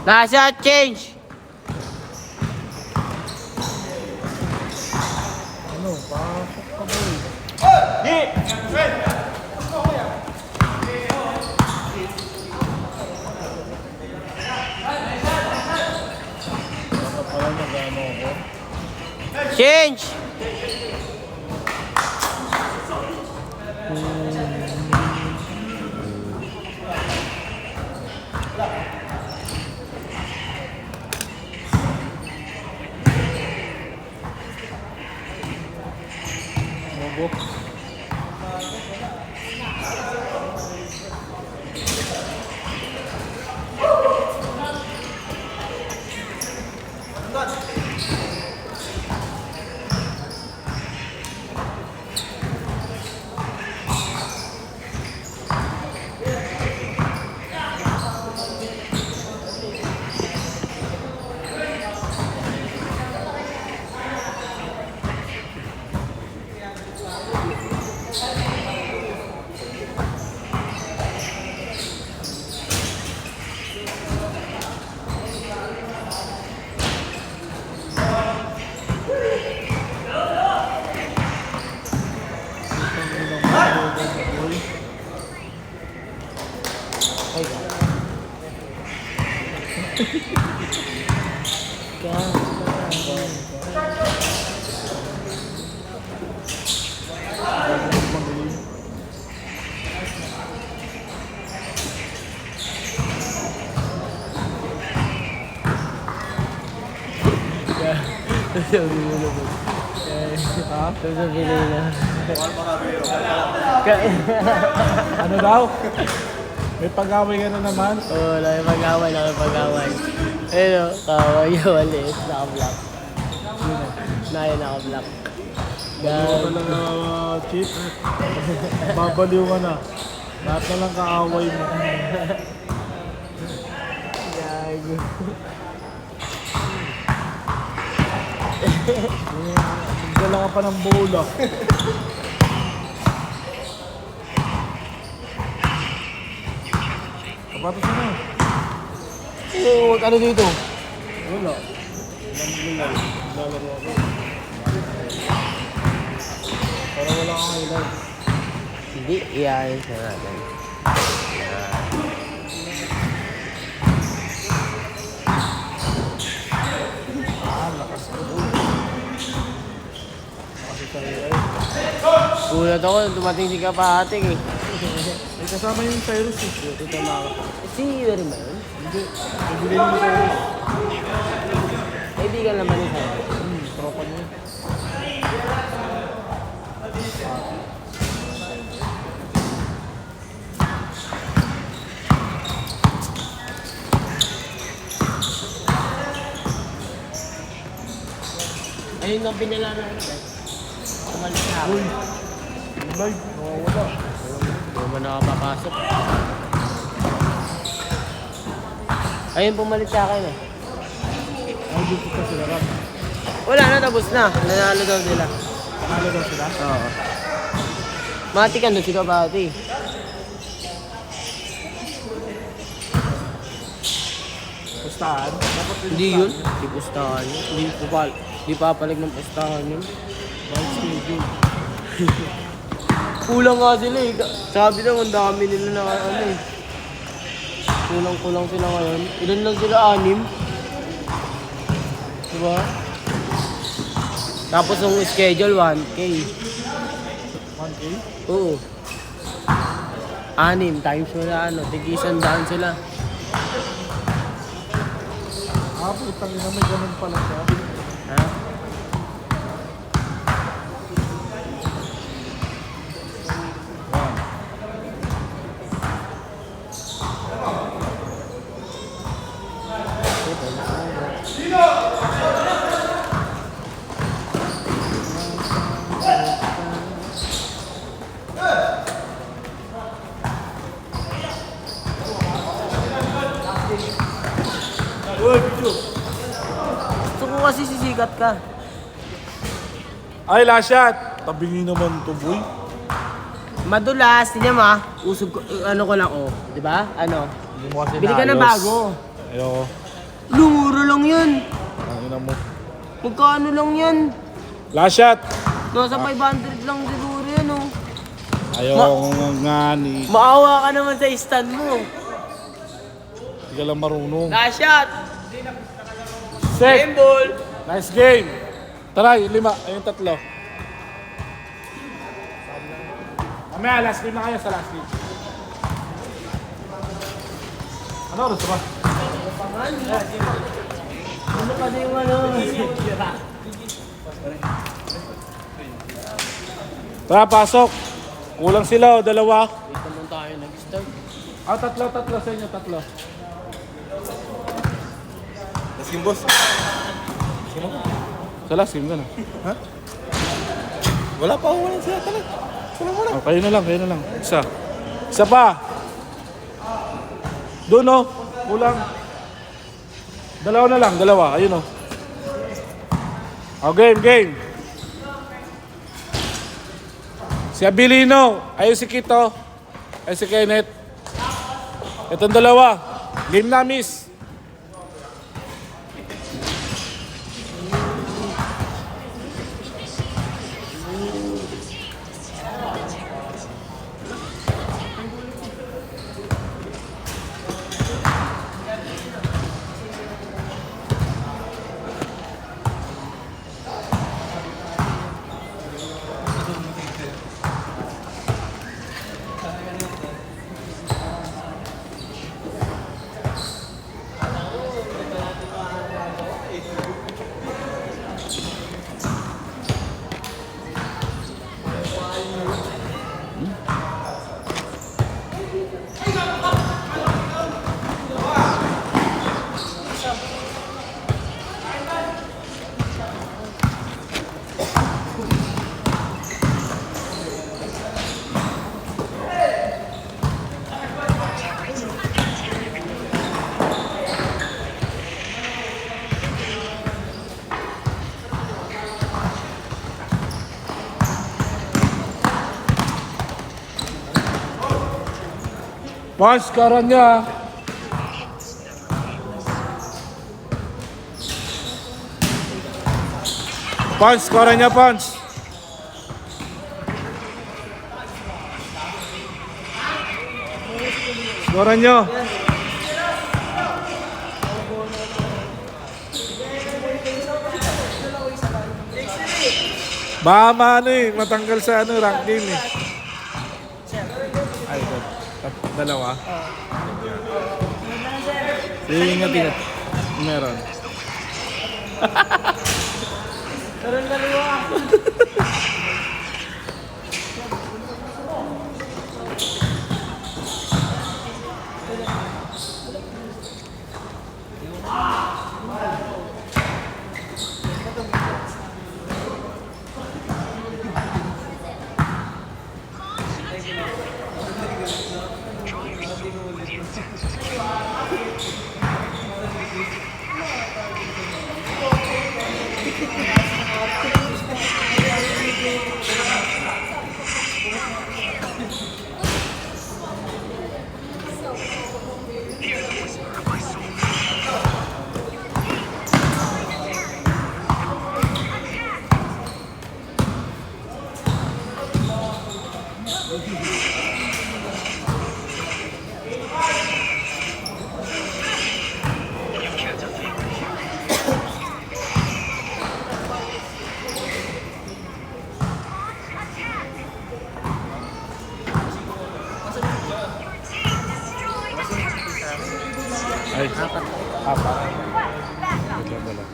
Nasa change! ano? Pasok ka boy. Baka pala nag-ano ako. Change! Mobo. Sabi mo na po. Ha? Sabi na. Ano daw? May pag-away ka na naman. Oo, nakipag-away. Ayun o, kaway ulit. Naka-block. Naka-block. Baliw ka lang cheat. Babaliw ka na. Lahat na lang kaaway mo. Gago. Dala ka pa ng bola. Kapatos na. Ano dito? Wala. Lalaro ako. Para wala kang highlight. Hindi, iayos na natin. Lakas ko doon. Kasi sa'yo ay. Gulat ako, dumating si Kapahating eh. May kasama yung Cyrus eh. Ito mga... Si Yuri ba yun? Hindi. Ibili mo Cyrus. Kaibigan naman ni Cyrus. Tropa niya. Ayun ang pinala natin. Umalis na ako. Uy. Live. Nawawala. Hindi naman nakapapasok. Ayun, pumalit sa akin eh. Ay, dito ka sila ram. Wala na, tapos na. Nanalo daw sila. Panalo daw sila? Oo. Mati ka doon si Kabati. Pustahan? Dapat Hindi yun. Hindi pustahan yun. Hindi papalag ng pustahan yun. Right schedule. Kulang nga sila eh. Sabi daw, ang dami nila na ano eh. Kulang sila ngayon. Ilan lang sila? 6? Diba? Tapos yung schedule, 1K. 1K? Oo. 6 times mo na ano, tig-100 sila. Ah, putang ina, may ganun pala siya. Ha? Uy, Pichu! Gusto ko kasi sisikat ka. Ay, last shot! Tabingi naman to, boy. Madulas, tingnan mo ah. Usog ko, ano ko lang oh. Di ba? Ano? Hindi mo kasi Bili ka ng bago. Ayoko. Lumuro lang yun. Ang ina mo. Magkano lang yan? Last shot! Nasa 500 lang siguro yan oh. Ayoko nga ni. Maawa ka naman sa stand mo. Hindi ka lang marunong. Last shot! Set! Game ball! Nice game! Tara, yung 5. Ayun 3. Mamaya, last game na kayo sa last game. Ano oras ba? Ano pa na yung ano? Tara, pasok! Kulang sila o 2. Wait naman tayo nag-start. Ah, 3 sa inyo, 3. Last game, boss. Sa last game ka na. Ha? Wala pa ako sila talaga. Oh, kayo na lang. Isa pa. Doon oh, kulang. 2 na lang, 2. Ayun oh. Oh, game. Si Abilino, ayun si Kito, ayun si Kenneth. Itong 2. Game na, miss. Pans, karan niya. Pans, karan niya, Pans. Karan niyo. Baka matanggal sa rank game eh. Ay, dalawa. Sige nga din. Meron. Ay, apat. Dala.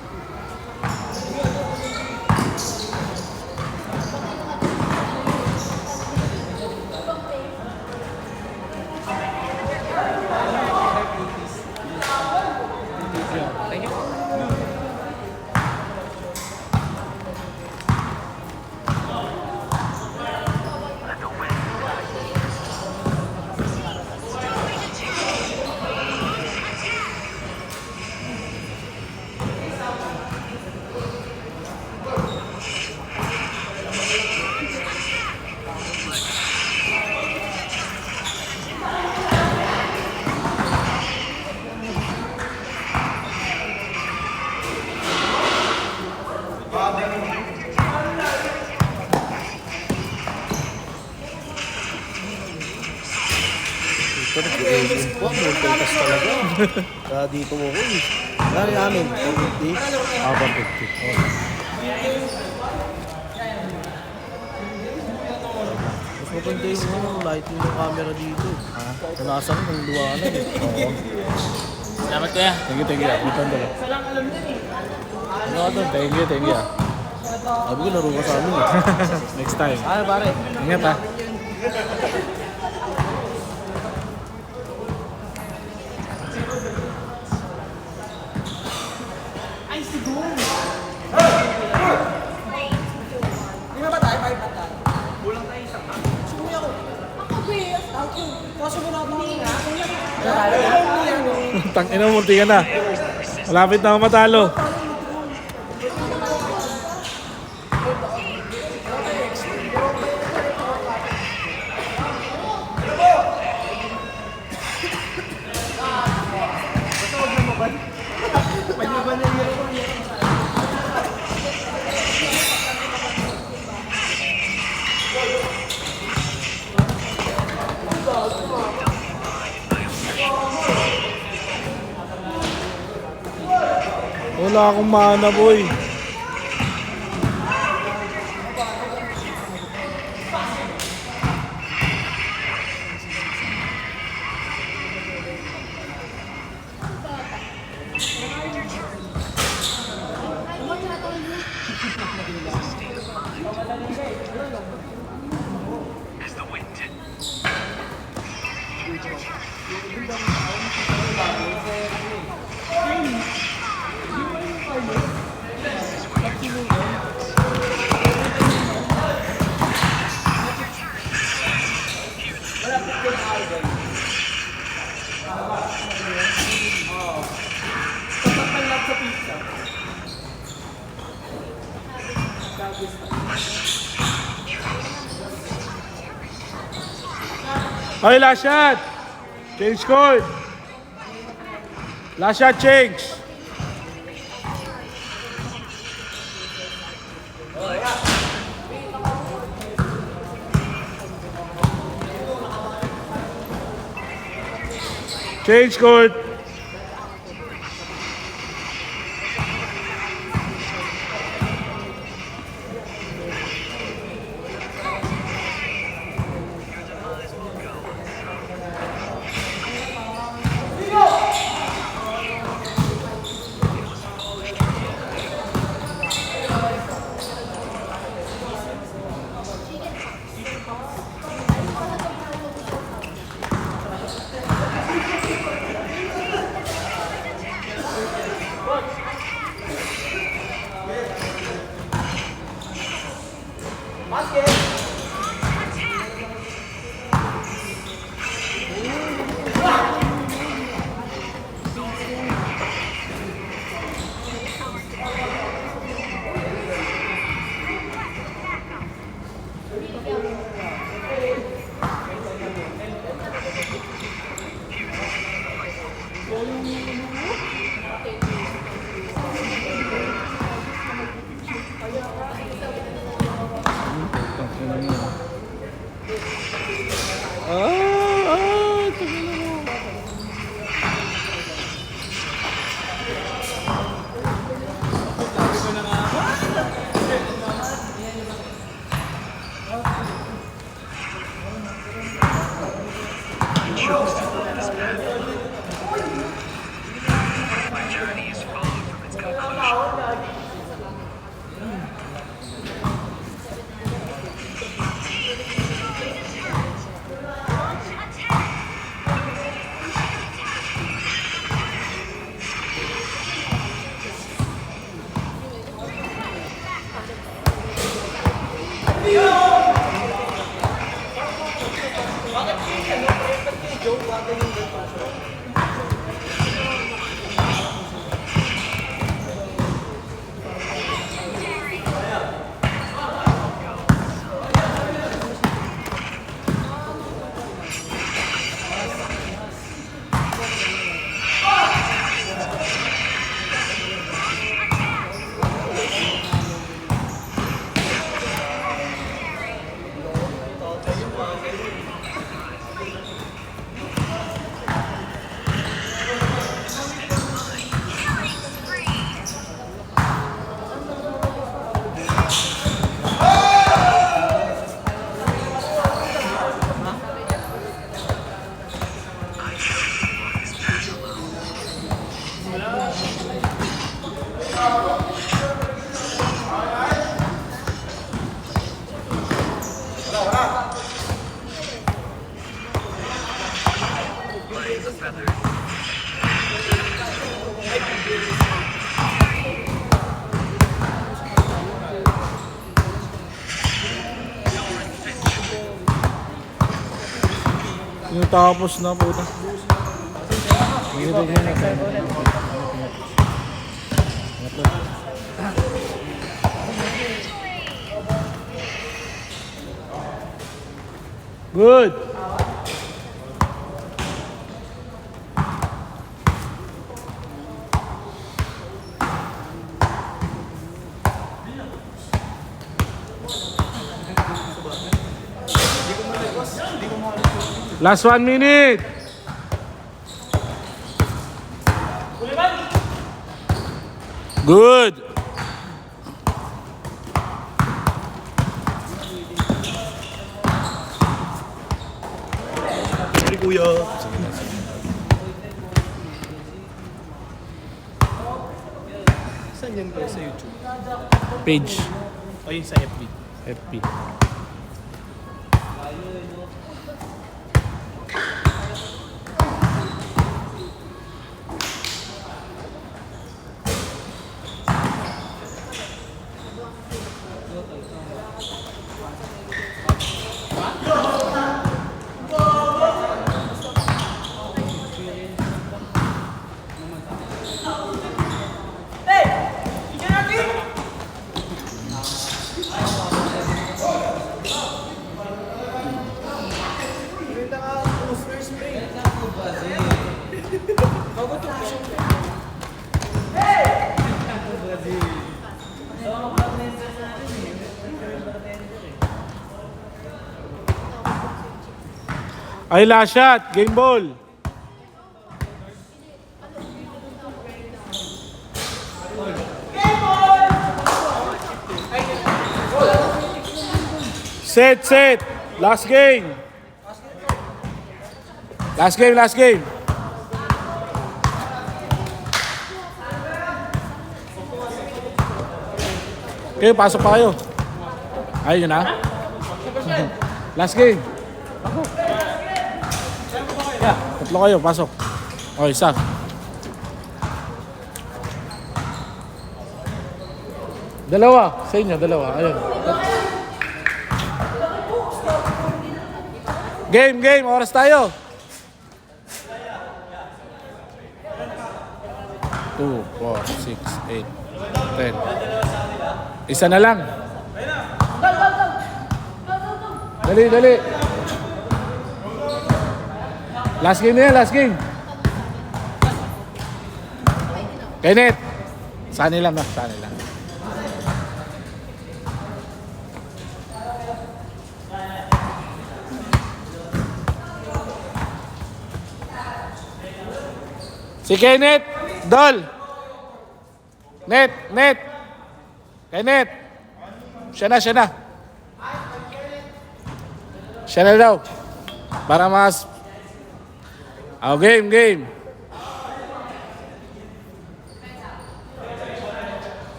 Multitas talaga. Kaya dito mo ko eh. Gano'n namin? 450? Ah, 150. Mas maganda yung lighting ng camera dito. Nasa ko ng luwanag eh. Oo. Salamat kuya. Thank you. Bitan dala. Ano ka doon? Thank you. Sabi ko, laro ka sa amin eh. Next time. Ay, pare. Ingat ha. Tangina mo, munti ka na. Malapit na ako matalo. Wala akong mana, boy. Ay, last shot! Change court. Last shot, change. Change court. Yung tapos na puta. Good. Last 1 minute. Good. Sorry, kuya. Saan yan ba sa YouTube? Page. O yun sa FB. FB. Ay, last shot. Game ball. Set. Last game. Last game. Okay, pasok pa kayo. Ayun na. Last game. Tatlo kayo, pasok. Okay, isa. Dalawa. Sa inyo, dalawa. Ayun. Game. Oras tayo. 2, 4, 6, 8, 10. Isa na lang. Dali. Last game na yan, last game. Kenneth. Saan lang. Si Kenneth. Dol. Net. Kenneth. Siya na. Siya na daw. Para mas... Oh, game.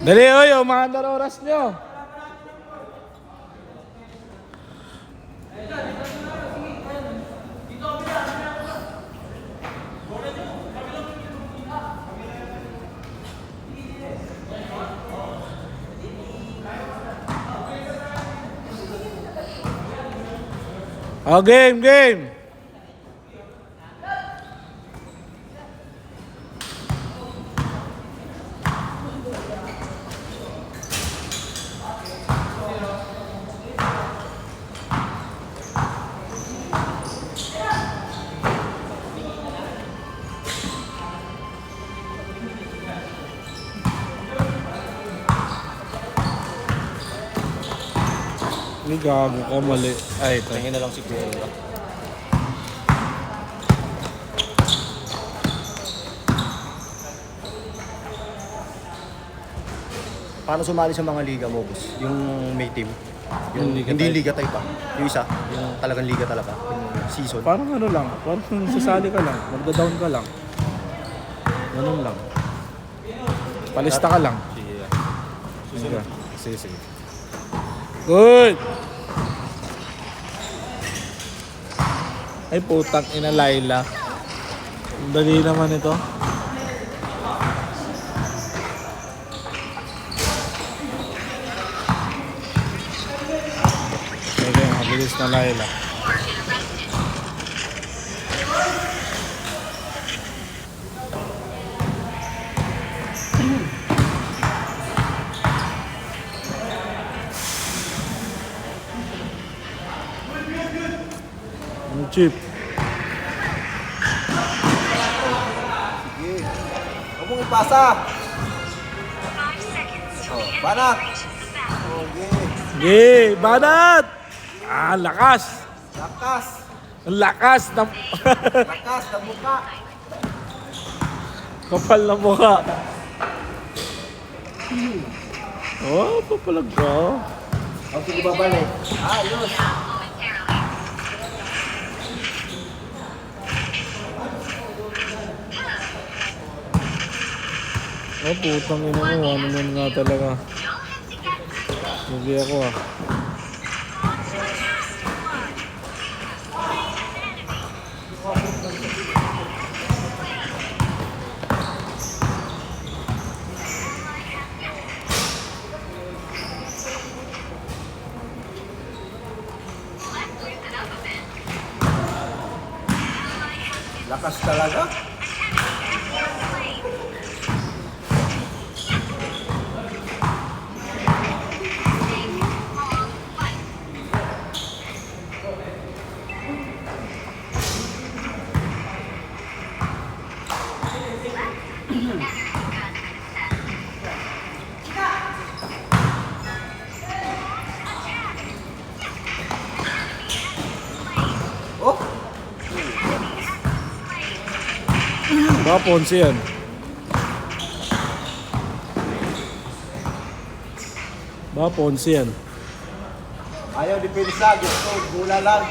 Dali, oy, umaandar oras nyo. Oh, game. Hindi gago ka mali. Ay, ito. Tingin na lang siguro. Paano sumali sa mga liga mo, boss? Yung may team? Yung Liga hindi type. liga type pa. Yung isa, yung talagang liga talaga. Yung season. Parang ano lang. Parang sasali ka lang. Magda-down ka lang. Ganun lang. Palista ka lang. Sige. Good! Ay, putang ina, Laila. Ang dali naman ito. Okay, mabilis na Laila. Ang chip. Sige. Huwag mong ipasa. Oh, banak. Okay. Okay, banat! Ah, lakas! Lakas. Ang lakas ng Lakas na mukha. kapal na mukha. Oh, papalag ka. Ang sige babalik. Ayos. Oh, putang ina mo. Ano man nga talaga. Hindi ako ah. Lakas talaga. Baka Ponce yan. Baka Ponce yan. Ayaw, depensa. Gusto, gula lang.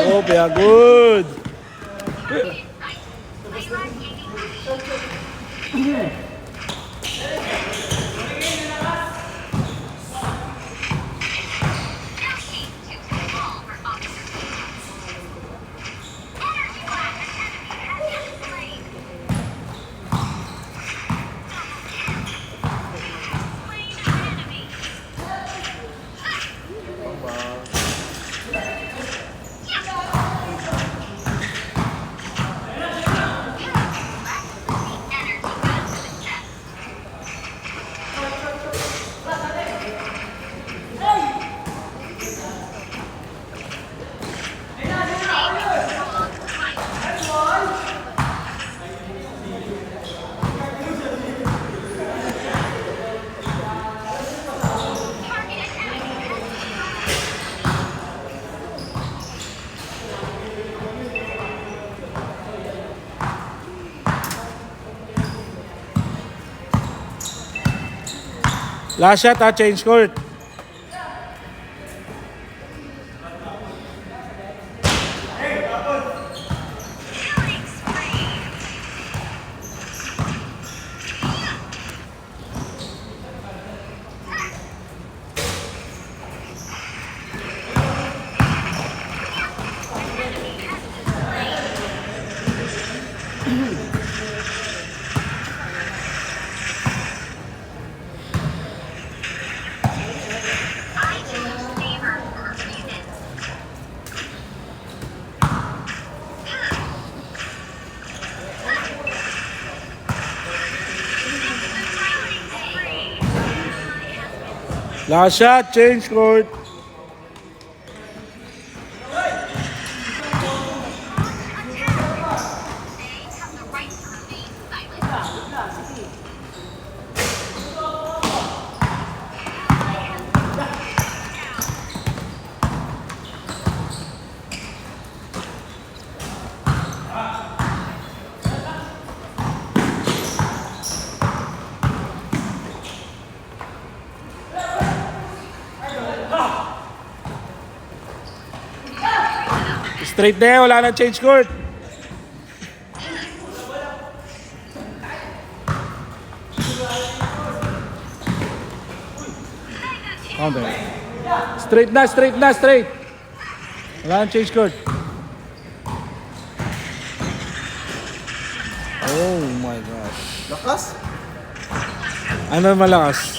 Oh, kaya good. Last shot ha, change court. Last shot, change court. Straight na yan, wala nang change court. Counter. Straight na, straight na, straight. Wala nang change court. Oh my gosh. Lakas. Ano malakas?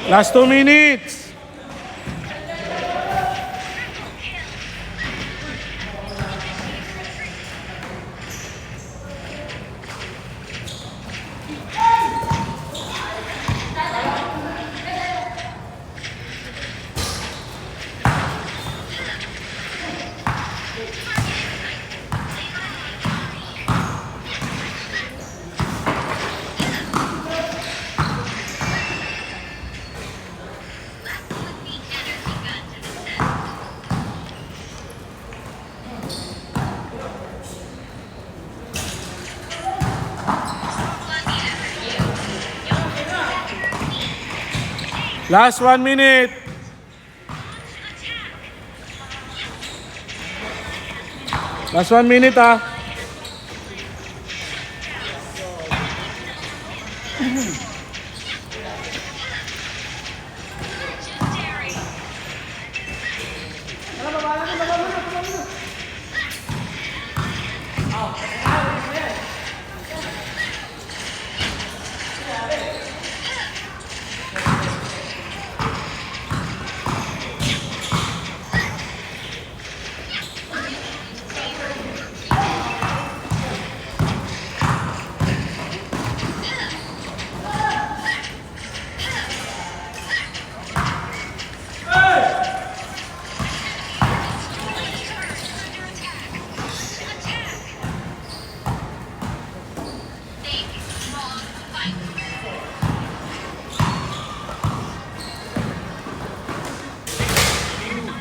Last 2 minutes. Last 1 minute. Last 1 minute ah.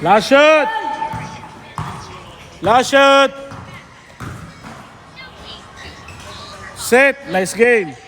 Last shot. Last shot. Set. Nice game.